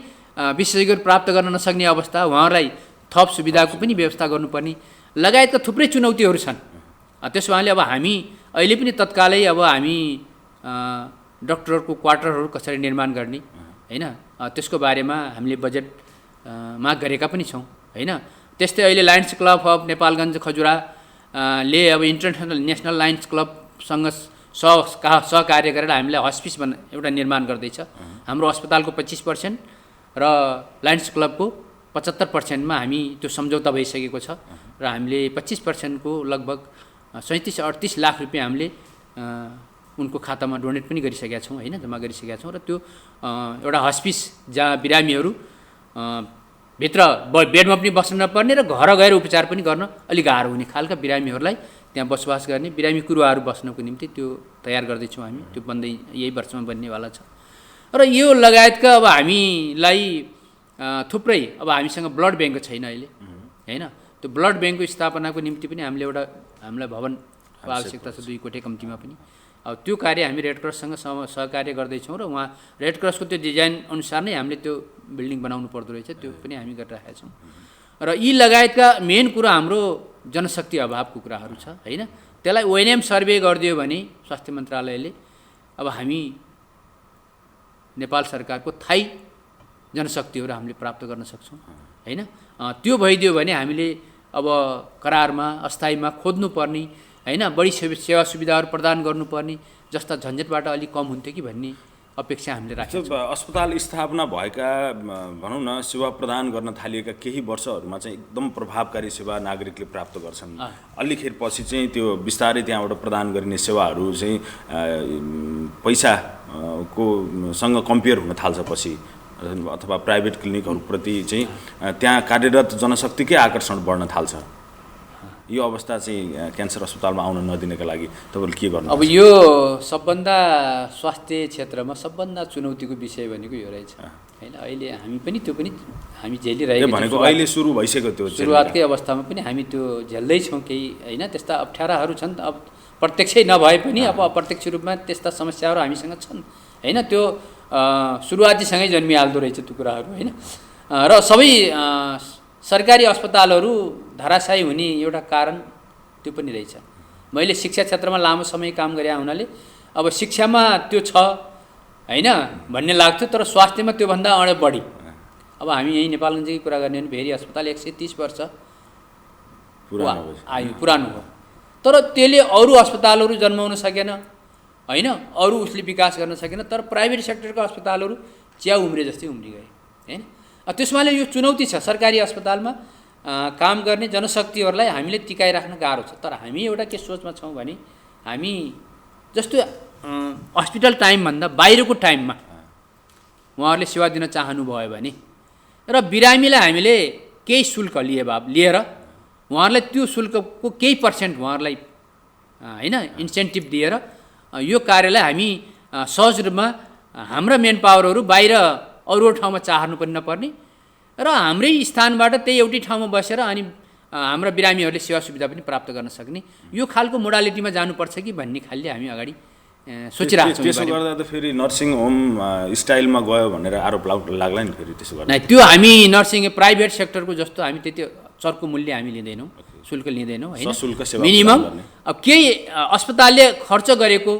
विशेषज्ञहरू प्राप्त गर्न नसक्ने अवस्था, उहाँहरूलाई थप सुविधाको पनि व्यवस्था गर्नुपर्ने लगायतका थुप्रै चुनौतीहरू छन्। त्यसो भएले अब हामी अहिले पनि तत्कालै अब हामी डक्टरको क्वार्टरहरू कसरी निर्माण गर्ने हैन त्यसको बारेमा हामीले बजेट माग गरेका पनि छौँ हैन। त्यस्तै अहिले lions club of Nepalgunj Khajura ले अब इन्टरनेसनल नेसनल लायन्स क्लबसँग सहकार्य गरेर हामीलाई हस्पिस एउटा निर्माण गर्दैछ। हाम्रो अस्पतालको 25% र लायन्स क्लबको 75%मा हामी त्यो सम्झौता भइसकेको छ र हामीले 25% को लगभग 37-38 लाख रुपियाँ हामीले उनको खातामा डोनेट पनि गरिसकेका छौँ हैन, जम्मा गरिसकेका छौँ। र त्यो एउटा हस्पिस जहाँ बिरामीहरू भित्र बेडमा पनि बस्न नपर्ने र घर गएर उपचार पनि गर्न अलिक गाह्रो हुने खालका बिरामीहरूलाई त्यहाँ बसोबास गर्ने बिरामी कुरुवाहरू बस्नको निम्ति त्यो तयार गर्दैछौँ हामी। त्यो बन्दै यही वर्षमा बन्नेवाला छ। र यो लगायतका अब हामीलाई थुप्रै अब हामीसँग ब्लड ब्याङ्क छैन अहिले हैन। त्यो ब्लड ब्याङ्कको स्थापनाको निम्ति पनि हामीलाई भवनको आवश्यकता छ 2 कोठे कम्तीमा पनि। अब त्यो कार्य हामी रेड क्रससँग सहकार्य गर्दैछौँ र उहाँ रेड क्रसको त्यो डिजाइन अनुसार नै हामीले त्यो बिल्डिङ बनाउनु पर्दो रहेछ, त्यो पनि हामी गरिरहेका छौँ। र यी लगायतका मेन कुरा हाम्रो जनशक्ति अभावको कुराहरू छ हैन। त्यसलाई ओएनएम सर्वे गरिदियो भने स्वास्थ्य मन्त्रालयले अब हामी नेपाल सरकारको थाई जनशक्तिहरू हामीले प्राप्त गर्न सक्छौँ हैन। त्यो भइदियो भने हामीले अब करारमा अस्थायीमा खोज्नुपर्ने हैन, बढी सेवा सुविधाहरू प्रदान गर्नुपर्ने जस्ता झन्झटबाट अलिक कम हुन्थ्यो कि भन्ने अपेक्षा हामीले राखेको छौँ। अस्पताल स्थापना भएका भनौँ न सेवा प्रदान गर्न थालिएका केही वर्षहरूमा चाहिँ एकदम प्रभावकारी सेवा नागरिकले प्राप्त गर्छन्। अलिखेर पछि चाहिँ त्यो बिस्तारै त्यहाँबाट प्रदान गरिने सेवाहरू चाहिँ पैसाको सँग कम्पेयर हुन थाल्छ पछि, अथवा प्राइभेट क्लिनिकहरूप्रति चाहिँ त्यहाँ कार्यरत जनशक्तिकै आकर्षण बढ्न थाल्छ। यो अवस्था चाहिँ क्यान्सर अस्पतालमा आउन नदिनका लागि तपाईँले के गर्नु? अब यो सबभन्दा स्वास्थ्य क्षेत्रमा सबभन्दा चुनौतीको विषय भनेको यो रहेछ हैन। अहिले हामी पनि त्यो पनि हामी झेलिरहेको भनेको अहिले सुरु भइसक्यो, त्यो सुरुवातकै अवस्थामा पनि हामी त्यो झेल्दैछौँ केही हैन। त्यस्ता अप्ठ्याराहरू छन्, अब प्रत्यक्षै नभए पनि अब अप्रत्यक्ष रूपमा त्यस्ता समस्याहरू हामीसँग छन् हैन। त्यो सुरुवातीसँगै जन्मिहाल्दो रहेछ त्यो कुराहरू हैन। र सबै सरकारी अस्पतालहरू धराशायी हुने एउटा कारण त्यो पनि रहेछ। मैले शिक्षा क्षेत्रमा लामो समय काम गरे हुनाले अब शिक्षामा त्यो छ हैन भन्ने लाग्थ्यो, तर स्वास्थ्यमा त्योभन्दा अझ बढी। अब हामी यही नेपालगञ्जकै कुरा गर्ने भने भेरी अस्पताल 130 वर्ष पुरानो हो, तर त्यसले अरू अस्पतालहरू जन्माउन सकेन हैन, अरू उसले विकास गर्न सकेन। तर प्राइभेट सेक्टरका अस्पतालहरू च्या उम्रे जस्तै उम्रिगए हैन। त्यसमाले यो चुनौती छ सरकारी अस्पतालमा काम गर्ने जनशक्तिहरूलाई हामीले टिकाइराख्न गाह्रो छ। तर हामी एउटा के सोचमा छौँ भने हामी जस्तो हस्पिटल टाइमभन्दा बाहिरको टाइममा उहाँहरूले सेवा दिन चाहनुभयो भने र बिरामीलाई हामीले केही शुल्क लिएर उहाँहरूलाई त्यो शुल्कको केही पर्सेन्ट उहाँहरूलाई हैन इन्सेन्टिभ दिएर यो कार्यलाई हामी सहज रूपमा हाम्रा मेन पावरहरू बाहिर अरू ठाउँमा चाहनु पनि नपर्ने र हाम्रै स्थानबाट त्यही एउटै ठाउँमा बसेर अनि हाम्रा बिरामीहरूले सेवा सुविधा पनि प्राप्त गर्न सक्ने यो खालको मोडालिटीमा जानुपर्छ कि भन्ने खालले हामी अगाडि सोचिरहेको छौँ। त्यसो गर्दा त फेरि नर्सिङ होम स्टाइलमा गयो भनेर आरोप लाग्ला नि फेरि त्यसो गर्दा। त्यो हामी नर्सिङ प्राइभेट सेक्टरको जस्तो हामी त्यति चर्को मूल्य हामी लिँदैनौँ, शुल्क लिँदैनौँ हैन। मिनिमम अब केही अस्पतालले खर्च गरेको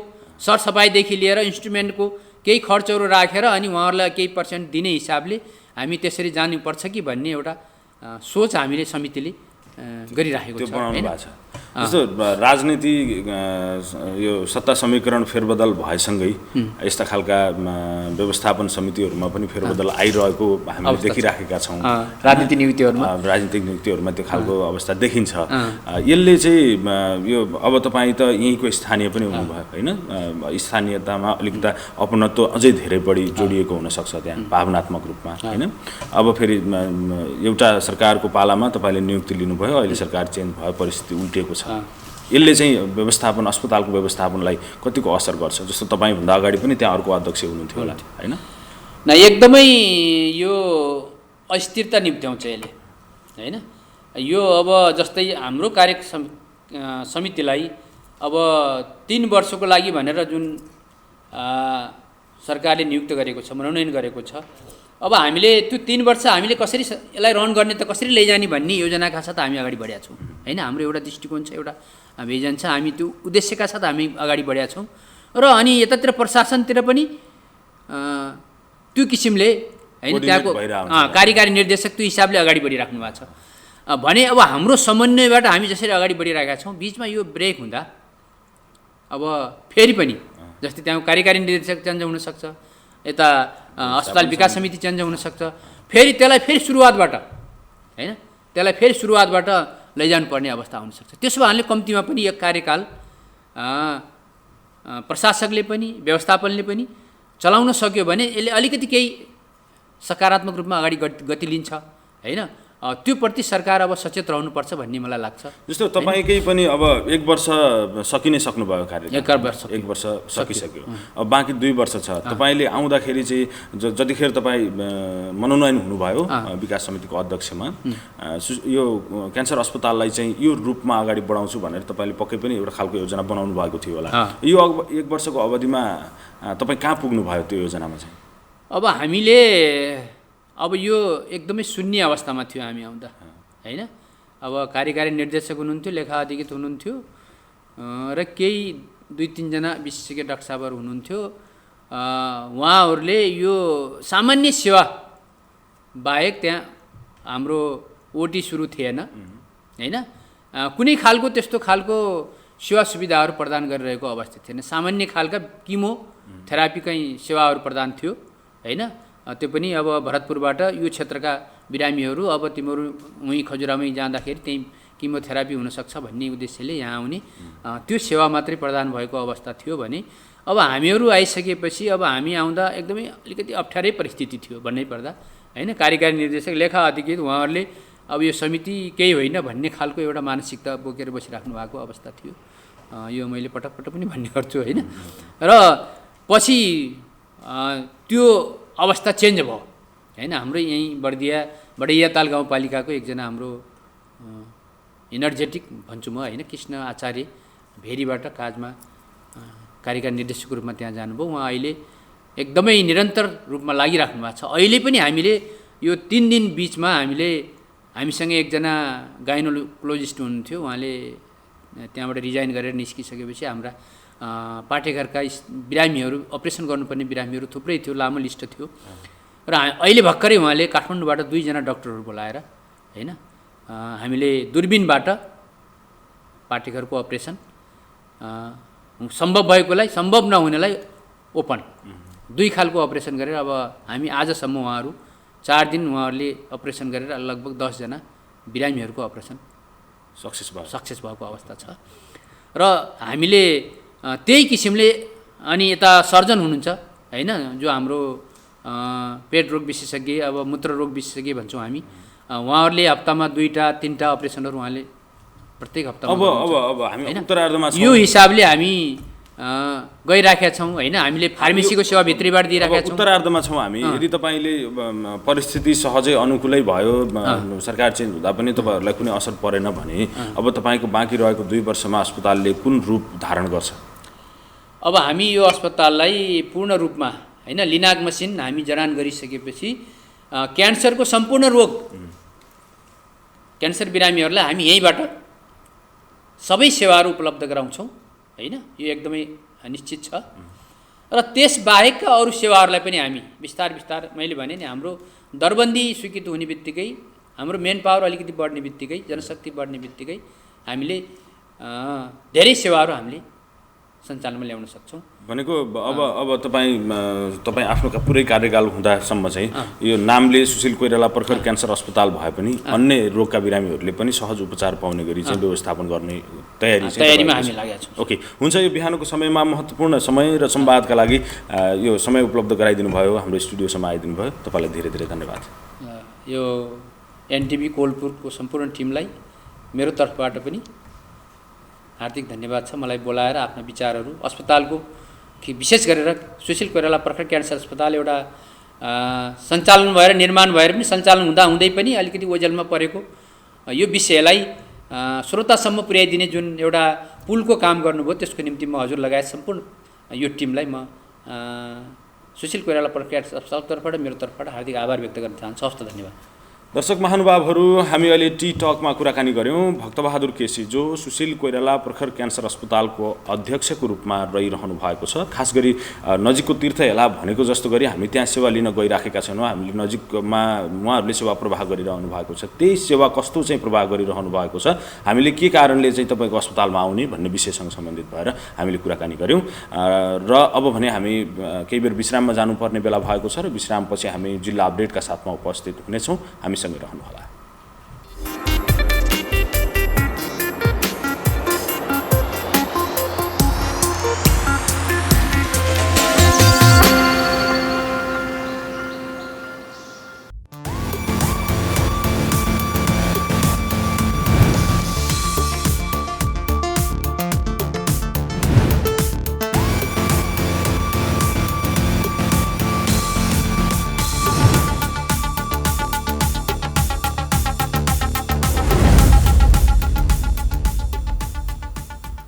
सरसफाइदेखि लिएर इन्स्ट्रुमेन्टको केही खर्चहरू राखेर अनि उहाँहरूलाई केही पर्सेन्ट दिने हिसाबले हामी त्यसरी जानुपर्छ कि भन्ने एउटा सोच हामीले समितिले गरिराखेको छ। जस्तो राजनीति यो सत्ता समीकरण फेरबदल भएसँगै यस्ता खालका व्यवस्थापन समितिहरूमा पनि फेरबदल आइरहेको हामीले देखिराखेका छौँ। राजनीतिक नियुक्तिहरूमा त्यो खालको अवस्था देखिन्छ। यसले चाहिँ यो अब तपाईँ त यहीँको स्थानीय पनि हुनुभयो होइन, स्थानीयतामा अलिकता अपनत्व अझै धेरै बढी जोडिएको हुनसक्छ त्यहाँ भावनात्मक रूपमा होइन। अब फेरि एउटा सरकारको पालामा तपाईँले नियुक्ति लिनुभयो, अहिले सरकार चेन्ज भयो, परिस्थिति उल्टिएको छ। यसले चाहिँ व्यवस्थापन अस्पतालको व्यवस्थापनलाई कतिको असर गर्छ? जस्तो तपाईँभन्दा अगाडि पनि त्यहाँ अर्को अध्यक्ष हुनुहुन्थ्यो होला होइन? न एकदमै यो अस्थिरता निम्त्याउँछ यसले होइन। यो अब जस्तै हाम्रो कार्य समितिलाई अब 3 वर्षको लागि भनेर जुन सरकारले नियुक्त गरेको छ, मनोनयन गरेको छ, अब हामीले त्यो 3 वर्ष हामीले कसरी यसलाई रन गर्ने त कसरी लैजाने भन्ने योजनाका साथ हामी अगाडि बढेका छौँ होइन। हाम्रो एउटा दृष्टिकोण छ, एउटा भिजन छ, हामी त्यो उद्देश्यका साथ हामी अगाडि बढेका छौँ। र अनि यतातिर प्रशासनतिर पनि त्यो किसिमले होइन त्यहाँको कार्यकारी निर्देशक त्यो हिसाबले अगाडि बढिराख्नु भएको छ भने अब हाम्रो समन्वयबाट हामी जसरी अगाडि बढिरहेका छौँ, बिचमा यो ब्रेक हुँदा अब फेरि पनि जस्तै त्यहाँ कार्यकारी निर्देशक चेन्ज हुनसक्छ, यता अस्पताल विकास समिति चेन्ज हुनसक्छ, फेरि त्यसलाई फेरि सुरुवातबाट होइन, त्यसलाई फेरि सुरुवातबाट लैजानु पर्ने अवस्था हुनसक्छ। त्यसो भए हामीले कम्तीमा पनि एक कार्यकाल प्रशासकले पनि व्यवस्थापनले पनि चलाउन सक्यो भने यसले अलिकति केही सकारात्मक रूपमा अगाडि गति लिन्छ होइन। त्यो प्रति सरकार अब सचेत रहनुपर्छ भन्ने मलाई लाग्छ। जस्तो तपाईँकै पनि अब 1 वर्ष सकिनै सक्नुभयो कार्य, 1 वर्ष सकिसक्यो, अब बाँकी 2 वर्ष छ। तपाईँले आउँदाखेरि चाहिँ जतिखेर तपाईँ मनोनयन हुनुभयो विकास समितिको अध्यक्षमा, यो क्यान्सर अस्पताललाई चाहिँ यो रूपमा अगाडि बढाउँछु भनेर तपाईँले पक्कै पनि एउटा खालको योजना बनाउनु भएको थियो होला। यो 1 वर्षको अवधिमा तपाईँ कहाँ पुग्नुभयो त्यो योजनामा चाहिँ? अब हामीले अब यो एकदमै शून्य अवस्थामा थियो हामी आउँदा होइन। अब कार्यकारी निर्देशक हुनुहुन्थ्यो, लेखा अधिकृत हुनुहुन्थ्यो र केही 2-3 जना विशेषज्ञ डाक्टर साहबहरू हुनुहुन्थ्यो। उहाँहरूले यो सामान्य सेवा बाहेक त्यहाँ हाम्रो ओटी सुरु थिएन होइन, कुनै खालको त्यस्तो खालको सेवा सुविधाहरू प्रदान गरिरहेको अवस्था थिएन। सामान्य खालका किमो थेरापीकै सेवाहरू प्रदान थियो होइन। त्यो पनि अब भरतपुरबाट यो क्षेत्रका बिरामीहरू अब तिमीहरू उहीँ खजुरामै जाँदाखेरि त्यहीँ किमोथेरापी हुनसक्छ भन्ने उद्देश्यले यहाँ आउने त्यो सेवा मात्रै प्रदान भएको अवस्था थियो भने अब हामीहरू आइसकेपछि अब हामी आउँदा एकदमै अलिकति अप्ठ्यारै परिस्थिति थियो भन्नै पर्दा होइन। कार्यकारी निर्देशक लेखा अधिकृत उहाँहरूले अब यो समिति केही होइन भन्ने खालको एउटा मानसिकता बोकेर बसिराख्नु भएको अवस्था थियो। यो मैले पटक पटक पनि भन्ने गर्छु होइन। र पछि त्यो अवस्था चेन्ज भयो होइन। हाम्रो यहीँ बडैयाताल गाउँपालिकाको एकजना हाम्रो इनर्जेटिक भन्छु म होइन, कृष्ण आचार्य भेरीबाट काजमा कार्यकारी निर्देशकको रूपमा त्यहाँ जानुभयो। उहाँ अहिले एकदमै निरन्तर रूपमा लागिराख्नु भएको छ। अहिले पनि हामीले यो 3 दिन बिचमा हामीसँग एकजना गाइनोकोलोजिस्ट हुनुहुन्थ्यो, उहाँले त्यहाँबाट रिजाइन गरेर निस्किसकेपछि हाम्रा पाठेघरका बिरामीहरू अपरेसन गर्नुपर्ने बिरामीहरू थुप्रै थियो, लामो लिस्ट थियो। र अहिले भर्खरै उहाँले काठमाडौँबाट 2 जना डक्टरहरू बोलाएर होइन हामीले दूरबीनबाट पाठेघरको अपरेसन सम्भव भएकोलाई, सम्भव नहुनेलाई ओपन 2 खालको अपरेसन गरेर अब हामी आजसम्म उहाँहरू 4 दिन उहाँहरूले अपरेसन गरेर लगभग 10 जना बिरामीहरूको अपरेसन सक्सेस भएको अवस्था छ। र हामीले त्यही किसिमले अनि यता सर्जन हुनुहुन्छ होइन, जो हाम्रो पेट रोग विशेषज्ञ अब मूत्र रोग विशेषज्ञ भन्छौँ हामी, उहाँहरूले हप्तामा 2-3टा अपरेसनहरू उहाँले प्रत्येक हप्तामा अब हामी उत्तरार्धमा यो हिसाबले हामी गइराखेका छौँ होइन। हामीले फार्मेसीको सेवा भित्रीबाट दिइराखेका छौँ। उत्तरार्धमा छौँ हामी। यदि तपाईँले परिस्थिति सहजै अनुकूलै भयो, सरकार चेन्ज हुँदा पनि तपाईँहरूलाई कुनै असर परेन भने अब तपाईँको बाँकी रहेको 2 वर्षमा अस्पतालले कुन रूप धारण गर्छ? अब हामी यो अस्पताललाई पूर्ण रूपमा होइन लिनाक मसिन हामी जडान गरिसकेपछि क्यान्सरको सम्पूर्ण रोग, क्यान्सर बिरामीहरूलाई हामी यहीँबाट सबै सेवाहरू उपलब्ध गराउँछौँ होइन। यो एकदमै निश्चित छ। र त्यसबाहेकका अरू सेवाहरूलाई पनि हामी बिस्तार मैले भने नि हाम्रो दरबन्दी स्वीकृत हुने बित्तिकै, हाम्रो मेन पावर अलिकति बढ्ने बित्तिकै, जनशक्ति बढ्ने बित्तिकै हामीले धेरै सेवाहरू हामीले सञ्चालनमा ल्याउन सक्छौँ। भनेको अब तपाईँ आफ्नो पुरै कार्यकाल हुँदासम्म चाहिँ यो नामले सुशील कोइराला प्रखर क्यान्सर अस्पताल भए पनि अन्य रोगका बिरामीहरूले पनि सहज उपचार पाउने गरी चाहिँ व्यवस्थापन गर्ने तयारीमा हामी लागेका छौँ। ओके, हुन्छ। यो बिहानको समयमा महत्त्वपूर्ण समय र संवादका लागि यो समय उपलब्ध गराइदिनु भयो, हाम्रो स्टुडियोसम्म आइदिनु भयो, तपाईँलाई धेरै धेरै धन्यवाद। यो एनटिभी कोलपुरको सम्पूर्ण टिमलाई मेरो तर्फबाट पनि हार्दिक धन्यवाद छ। मलाई बोलाएर आफ्ना विचारहरू अस्पतालको विशेष गरेर सुशील कोइराला प्रखर क्यान्सर अस्पताल एउटा सञ्चालन भएर निर्माण भएर पनि सञ्चालन हुँदै पनि अलिकति ओझेलमा परेको यो विषयलाई श्रोतासम्म पुर्याइदिने जुन एउटा पुलको काम गर्नुभयो त्यसको निम्ति म हजुर लगायत सम्पूर्ण यो टिमलाई म सुशील कोइराला प्रखर क्यान्सर अस्पतालको तर्फबाट मेरो तर्फबाट हार्दिक आभार व्यक्त गर्न चाहन्छु। हवस् त, धन्यवाद। दर्शक महानुभावहरू, हामी अहिले टी टकमा कुराकानी गऱ्यौँ भक्तबहादुर केसी, जो सुशील कोइराला प्रखर क्यान्सर अस्पतालको अध्यक्षको रूपमा रहिरहनु भएको छ। खास गरी नजिकको तीर्थहेला भनेको जस्तो गरी हामी त्यहाँ सेवा लिन गइराखेका छैनौँ। हामीले नजिकमा उहाँहरूले सेवा प्रवाह गरिरहनु भएको छ। त्यही सेवा कस्तो चाहिँ प्रवाह गरिरहनु भएको छ, हामीले के कारणले चाहिँ तपाईँको अस्पतालमा आउने भन्ने विषयसँग सम्बन्धित भएर हामीले कुराकानी गऱ्यौँ। र अब भने हामी केही बेर विश्राममा जानुपर्ने बेला भएको छ र विश्रामपछि हामी जिल्ला अपडेटका साथमा उपस्थित हुनेछौँ। हामीसँगै रहनुहोला।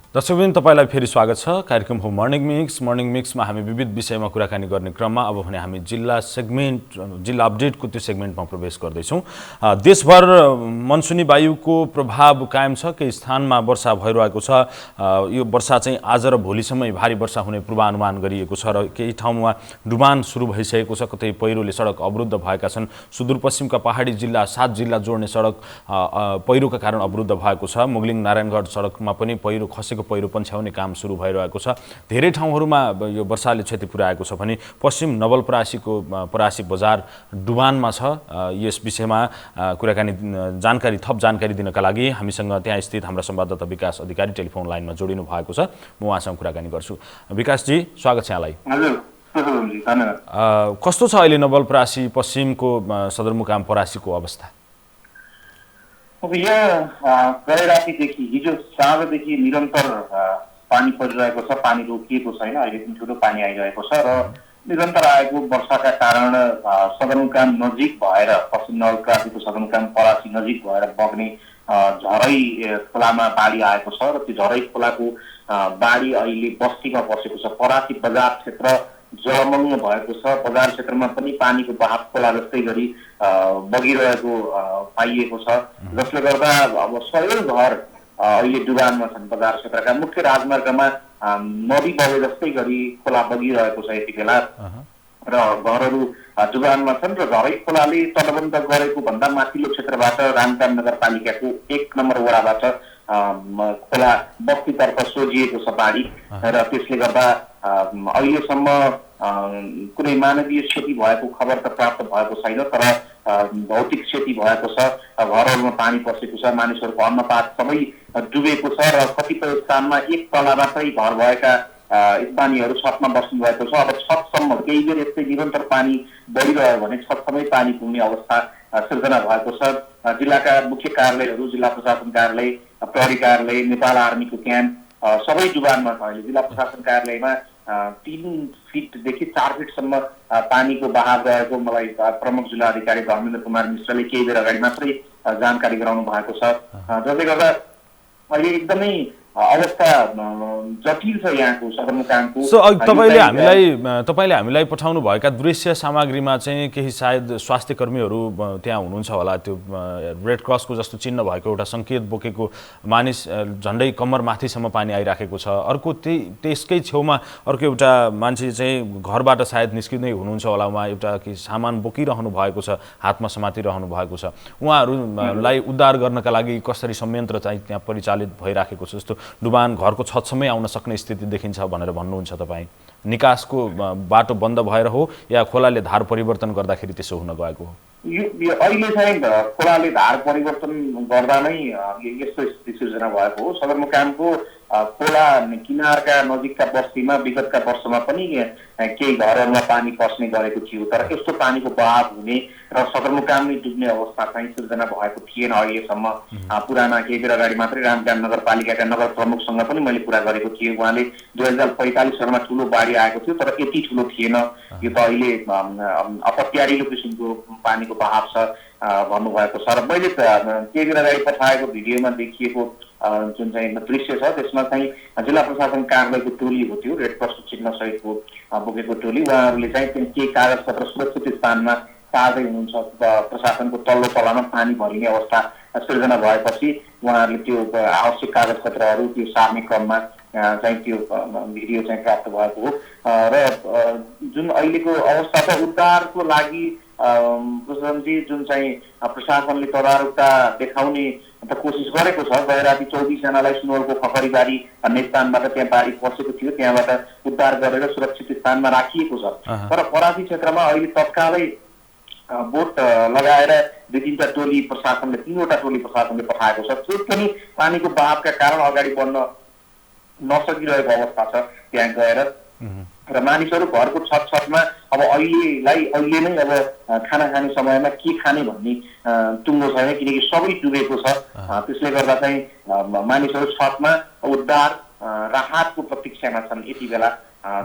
दर्शकवृन्द, तपाईँलाई फेरि स्वागत छ। कार्यक्रम हो मर्निङ मिक्स। मर्निङ मिक्समा हामी विविध विषयमा कुराकानी गर्ने क्रममा अब भने हामी जिल्ला अपडेटको त्यो सेगमेन्टमा प्रवेश गर्दैछौँ। देशभर मनसुनी वायुको प्रभाव कायम छ। केही स्थानमा वर्षा भइरहेको छ। यो वर्षा चाहिँ आज र भोलिसम्मै भारी वर्षा हुने पूर्वानुमान गरिएको छ र केही ठाउँमा डुबान सुरु भइसकेको छ। कतै पहिरोले सडक अवरुद्ध भएका छन्। सुदूरपश्चिमका पहाडी जिल्ला 7 जिल्ला जोड्ने सडक पहिरोका कारण अवरुद्ध भएको छ। मुगलिङ नारायणगढ सडकमा पनि पहिरो खसेको पहिरो पन्छ्याउने काम सुरु भइरहेको छ। धेरै ठाउँहरूमा यो वर्षाले क्षति पुर्याएको छ भने पश्चिम नवलपरासीको परासी बजार डुबानमा छ। यस विषयमा थप जानकारी दिनका लागि हामीसँग त्यहाँ स्थित हाम्रा संवाददाता विकास अधिकारी टेलिफोन लाइनमा जोडिनु भएको छ। म उहाँसँग कुराकानी गर्छु। विकासजी, स्वागत छ यहाँलाई। कस्तो छ अहिले नवलपरासी पश्चिमको सदरमुकाम परासीको अवस्था? अब यहाँ गए रातिदेखि हिजो साँझदेखि निरन्तर पानी परिरहेको छ। पानी रोकिएको छैन। अहिले पनि ठुलो पानी आइरहेको छ र निरन्तर आएको वर्षाका कारण सदरमुकाम नजिक भएर पश्चिम नवलपरासीको सदरमुकाम परासी नजिक भएर बग्ने झरै खोलामा बाढी आएको छ र त्यो झरै खोलाको बाढी अहिले बस्तीमा पसेको छ। परासी बजार क्षेत्र जलमग्न भएको छ। बजार क्षेत्रमा पनि पानीको बहाव खोला जस्तै गरी बगिरहेको पाइएको छ, जसले गर्दा अब सयौं घर अहिले डुबानमा छन्। बजार क्षेत्रका मुख्य राजमार्गमा नदी बगे जस्तै गरी खोला बगिरहेको छ यति बेला र घरहरू डुबानमा छन् र झरै खोलाले तटबन्ध गरेको भन्दा माथिल्लो क्षेत्रबाट रामटाङ नगरपालिकाको 1 नम्बर वडाबाट खोला बस्तीतर्फ सोझिएको छ बाढी र त्यसले गर्दा अहिलेसम्म कुनै मानवीय क्षति भएको खबर त प्राप्त भएको छैन, तर भौतिक क्षति भएको छ। घरहरूमा पानी पसेको छ। मानिसहरूको अन्नपात सबै डुबेको छ र कतिपय स्थानमा एक तला मात्रै घर भएका स्थानीयहरू छतमा बस्नु भएको छ। अब छतसम्म केही बेर यस्तै निरन्तर पानी बढिरह्यो भने छतसम्मै पानी पुग्ने अवस्था सिर्जना भएको छ। जिल्लाका मुख्य कार्यालयहरू, जिल्ला प्रशासन कार्यालय, प्रहरी कार्यालय, नेपाल आर्मीको क्याम्प सबै डुबानमा छ। अहिले जिल्ला प्रशासन कार्यालयमा 3 फिटदेखि 4 फिटसम्म पानीको बहाव रहेको मलाई प्रमुख जिल्ला अधिकारी धर्मेन्द्र कुमार मिश्रले केही बेर अगाडि मात्रै जानकारी गराउनु भएको छ। जसले गर्दा अहिले एकदमै अवस्था जटिल छ यहाँको सदरमुकामको। सो तपाईँले हामीलाई पठाउनु भएका दृश्य सामग्रीमा चाहिँ केही सायद स्वास्थ्य कर्मीहरू त्यहाँ हुनुहुन्छ होला, त्यो रेड क्रसको जस्तो चिन्ह भएको एउटा सङ्केत बोकेको मानिस झन्डै कम्मर माथिसम्म पानी आइराखेको छ। अर्को त्यसकै छेउमा अर्को एउटा मान्छे चाहिँ घरबाट सायद निस्किँदै हुनुहुन्छ होला, उहाँ एउटा केही सामान बोकिरहनु भएको छ, हातमा समातिरहनु भएको छ। उहाँहरूलाई उद्धार गर्नका लागि कसरी संयन्त्र चाहिँ त्यहाँ परिचालित भइराखेको छ, जस्तो डुबान घरको छतसम्मै आउन सक्ने स्थिति देखिन्छ भनेर भन्नुहुन्छ तपाईँ। निकासको बाटो बन्द भएर हो या खोलाले धार परिवर्तन गर्दाखेरि त्यसो हुन गएको हो? यो अहिले चाहिँ खोलाले धार परिवर्तन गर्दा नै यस्तो स्थिति सिर्जना भएको हो। सदरमुकामको खोला किनारका नजिकका बस्तीमा विगतका वर्षमा पनि केही घरहरूमा पानी पस्ने गरेको थियो, तर यस्तो पानीको बहाव हुने र सदरमुकाम नै डुब्ने अवस्था चाहिँ सिर्जना भएको थिएन अहिलेसम्म। पुराना केही बेर अगाडि मात्रै रामकाम नगरपालिकाका नगर प्रमुखसँग पनि मैले कुरा गरेको थिएँ। उहाँले 2045 सालमा ठुलो बाढी आएको थियो, तर यति ठुलो थिएन, यो त अहिले अपत्यारिलो किसिमको पानीको बहाव छ भन्नुभएको छ। र मैले केही बेर अगाडि पठाएको भिडियोमा देखिएको जुन चाहिँ दृश्य छ त्यसमा चाहिँ जिल्ला प्रशासन कार्यालयको टोली हो, त्यो रेड क्रसको चिन्ह सहितको बोकेको टोली। उहाँहरूले चाहिँ केही कागजपत्र सुरक्षित स्थानमा सार्दै हुनुहुन्छ। प्रशासनको तल्लो तलामा पानी भरिने अवस्था सिर्जना भएपछि उहाँहरूले त्यो आवश्यक कागजपत्रहरू त्यो सार्ने क्रममा चाहिँ त्यो भिडियो चाहिँ प्राप्त भएको हो। र जुन अहिलेको अवस्था छ उद्धारको लागि पुष्पजी जुन चाहिँ प्रशासनले तदारुकता देखाउने त कोसिस गरेको छ। गए राति 24 जनालाई सुनवलको खखरीबारी भन्ने स्थानबाट त्यहाँ बाढी पसेको थियो, त्यहाँबाट उद्धार गरेर सुरक्षित स्थानमा राखिएको छ। तर परासी क्षेत्रमा अहिले तत्कालै बोट लगाएर 2-3 टोली प्रशासनले 3वटा टोली प्रशासनले पठाएको छ। त्यो पनि पानीको बहावका कारण अगाडि बढ्न नसकिरहेको अवस्था छ त्यहाँ गएर। र मानिसहरू घरको छतमा अब अहिले नै अब खाना खाने समयमा के खाने भन्ने टुङ्गो छैन, किनकि सबै डुबेको छ। त्यसले गर्दा चाहिँ मानिसहरू छतमा उद्धार राहतको प्रतीक्षामा छन्। यति बेला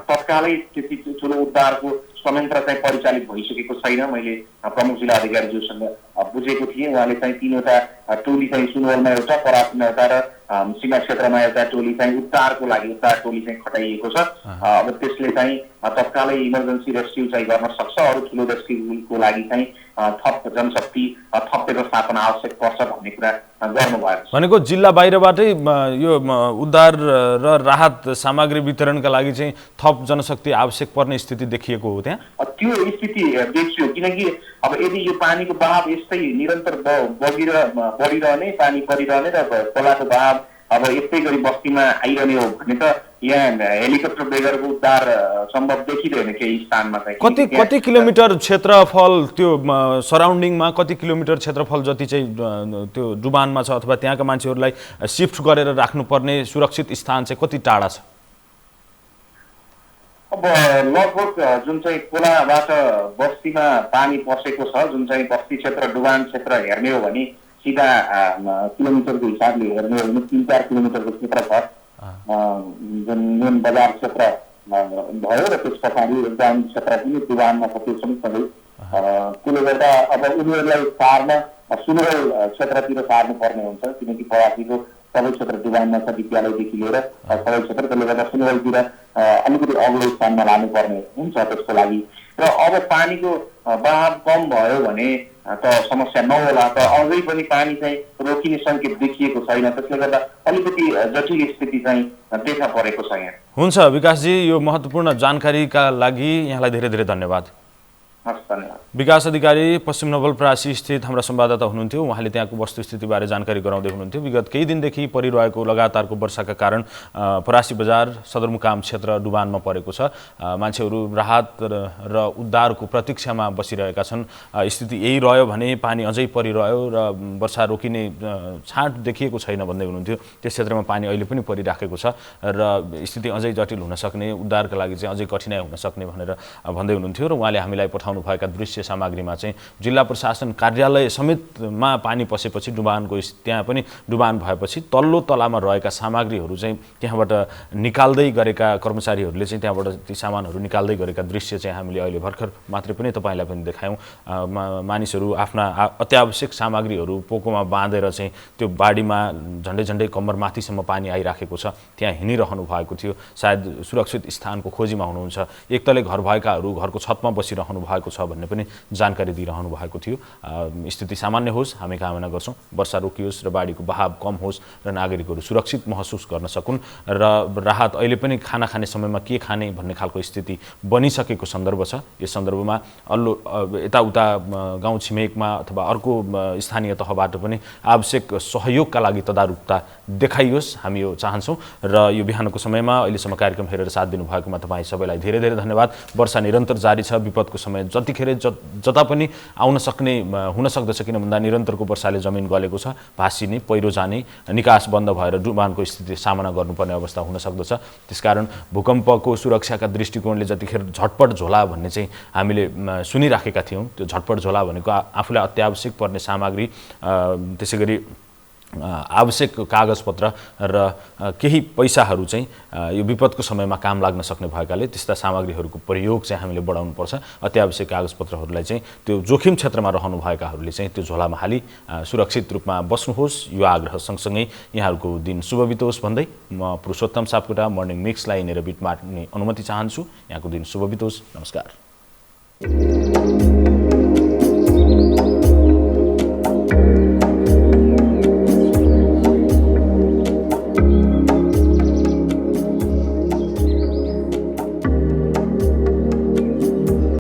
तत्कालै त्यति ठुलो उद्धारको संयन्त्र चाहिँ परिचालित भइसकेको छैन। मैले प्रमुख जिल्ला अधिकारीज्यूसँग बुझेको थिएँ। उहाँले चाहिँ 3वटा टोली चाहिँ सुनवलमा एउटा, परासीमा एउटा र सीमा क्षेत्रमा एउटा टोली चाहिँ उद्धारको लागि उद्धार टोली चाहिँ खटाइएको छ। अब त्यसले चाहिँ तत्कालै इमर्जेन्सी रेस्क्यु चाहिँ गर्न सक्छ। अरू ठुलो रेस्क्युको लागि चाहिँ थप जनशक्ति थप व्यवस्थापन आवश्यक पर्छ भन्ने कुरा गर्नुभएको छ। भनेको जिल्ला बाहिरबाटै यो उद्धार र राहत सामग्री वितरणका लागि चाहिँ थप जनशक्ति आवश्यक पर्ने स्थिति देखिएको हो त्यहाँ? त्यो स्थिति देखियो, किनकि अब यदि यो पानीको बहाव यस्तै निरन्तर बढिरहने, पानी परिरहने र खोलाको बहाव अब यस्तै गरी बस्तीमा आइरहने हो भने त यहाँ हेलिकप्टर बेगरको उद्धार सम्भव देखिँदैन केही स्थानमा चाहिँ। कति किलोमिटर क्षेत्रफल त्यो सराउन्डिङमा कति किलोमिटर क्षेत्रफल जति चाहिँ त्यो डुबानमा छ अथवा त्यहाँका मान्छेहरूलाई सिफ्ट गरेर राख्नुपर्ने सुरक्षित स्थान चाहिँ कति टाढा छ? अब लगभग जुन चाहिँ खोलाबाट बस्तीमा पानी पसेको छ, जुन चाहिँ बस्ती क्षेत्र डुबान क्षेत्र हेर्ने हो भने सिधा किलोमिटरको हिसाबले हेर्ने हो भने 3-4 किलोमिटरको क्षेत्र छ जुन मेन बजार क्षेत्र भयो। र त्यस पछाडि ग्रामीण क्षेत्र पनि डुबानमा सकेसम्म सबै। त्यसले गर्दा अब उनीहरूलाई सार्न सुनवल क्षेत्रतिर सार्नु पर्ने हुन्छ, किनकि परासीको सबै क्षेत्र डुबानमा छ, विद्यालयदेखि लिएर सबै क्षेत्र। त्यसले गर्दा सुनवलतिर अलिकति अग्लो स्थानमा लानुपर्ने हुन्छ त्यसको लागि। र अब पानीको बहाव कम भयो भने त समस्या नहोला, त अझै पनि पानी चाहिँ रोकिने सङ्केत देखिएको छैन। त्यसले गर्दा अलिकति जटिल स्थिति चाहिँ देखा परेको छ यहाँ। हुन्छ विकासजी, यो महत्त्वपूर्ण जानकारीका लागि यहाँलाई धेरै धेरै धन्यवाद। विकास अधिकारी पश्चिम नवलपरासी स्थित हाम्रा संवाददाता हुनुहुन्थ्यो। उहाँले त्यहाँको वस्तुस्थितिबारे जानकारी गराउँदै हुनुहुन्थ्यो। विगत केही दिनदेखि परिरहेको लगातारको वर्षाका कारण परासी बजार सदरमुकाम क्षेत्र डुबानमा परेको छ। मान्छेहरू राहत र उद्धारको प्रतीक्षामा बसिरहेका छन्। स्थिति यही रह्यो भने पानी अझै परिरह्यो र वर्षा रोकिने छाँट देखिएको छैन भन्दै हुनुहुन्थ्यो। त्यस क्षेत्रमा पानी अहिले पनि परिराखेको छ र स्थिति अझै जटिल हुन सक्ने, उद्धारका लागि चाहिँ अझै कठिनाइ हुन सक्ने भनेर भन्दै हुनुहुन्थ्यो। र उहाँले हामीलाई पठाउनु रहनुभएका दृश्य सामग्रीमा चाहिँ जिल्ला प्रशासन कार्यालय समेतमा पानी पसेपछि त्यहाँ पनि डुबान भएपछि तल्लो तलामा रहेका सामग्रीहरू चाहिँ त्यहाँबाट निकाल्दै गरेका कर्मचारीहरूले चाहिँ त्यहाँबाट ती सामानहरू निकाल्दै गरेका दृश्य चाहिँ हामीले अहिले भर्खर मात्रै पनि तपाईँलाई पनि देखायौँ। मानिसहरू आफ्ना अत्यावश्यक सामग्रीहरू पोकोमा बाँधेर चाहिँ त्यो बाढीमा झन्डै कम्मर माथिसम्म पानी आइराखेको छ, त्यहाँ हिँडिरहनु भएको थियो। सायद सुरक्षित स्थानको खोजीमा हुनुहुन्छ। एकतले घर भएकाहरू घरको छतमा बसिरहनु भएको छ भन्ने पनि जानकारी दिइरहनु भएको थियो। स्थिति सामान्य होस् हामी कामना गर्छौँ, वर्षा रोकियोस् र बाढीको बहाव कम होस् र नागरिकहरू सुरक्षित महसुस गर्न सकुन् र राहत अहिले पनि खाना खाने समयमा के खाने भन्ने खालको स्थिति बनिसकेको सन्दर्भ छ। यस सन्दर्भमा यताउता गाउँ छिमेकमा अथवा अर्को स्थानीय तहबाट पनि आवश्यक सहयोगका लागि तदारुकता देखाइयोस्, हामी यो चाहन्छौँ। र यो बिहानको समयमा अहिलेसम्म कार्यक्रम हेरेर साथ दिनुभएकोमा तपाईँ सबैलाई धेरै धेरै धन्यवाद। वर्षा निरन्तर जारी छ, विपदको समय जतिखेर जता पनि आउन सक्ने हुन सक्दछ, किन भन्दा निरन्तरको वर्षाले जमिन गलेको छ, भासिने, पहिरो जाने, निकास बन्द भएर डुबानको स्थिति सामना गर्नुपर्ने अवस्था हुन सक्दछ। त्यसकारण भूकम्पको सुरक्षाका दृष्टिकोणले जतिखेर झटपट झोला भन्ने चाहिँ हामीले सुनिराखेका थियौँ, त्यो झटपट झोला भनेको आफूलाई अत्यावश्यक पर्ने सामग्री, त्यसै गरी आवश्यक कागजपत्र र केही पैसाहरू चाहिँ यो विपदको समयमा काम लाग्न सक्ने भएकाले त्यस्ता सामग्रीहरूको प्रयोग चाहिँ हामीले बढाउनुपर्छ। अत्यावश्यक कागजपत्रहरूलाई चाहिँ त्यो जोखिम क्षेत्रमा रहनुभएकाहरूले चाहिँ त्यो झोलामा हाली सुरक्षित रूपमा बस्नुहोस्, यो आग्रह सँगसँगै यहाँहरूको दिन शुभ बितोस् भन्दै म पुरुषोत्तम सापकोटा मर्निङ मिक्सलाई यिनीहरू बिट मार्ने अनुमति चाहन्छु। यहाँको दिन शुभ बितोस्। नमस्कार।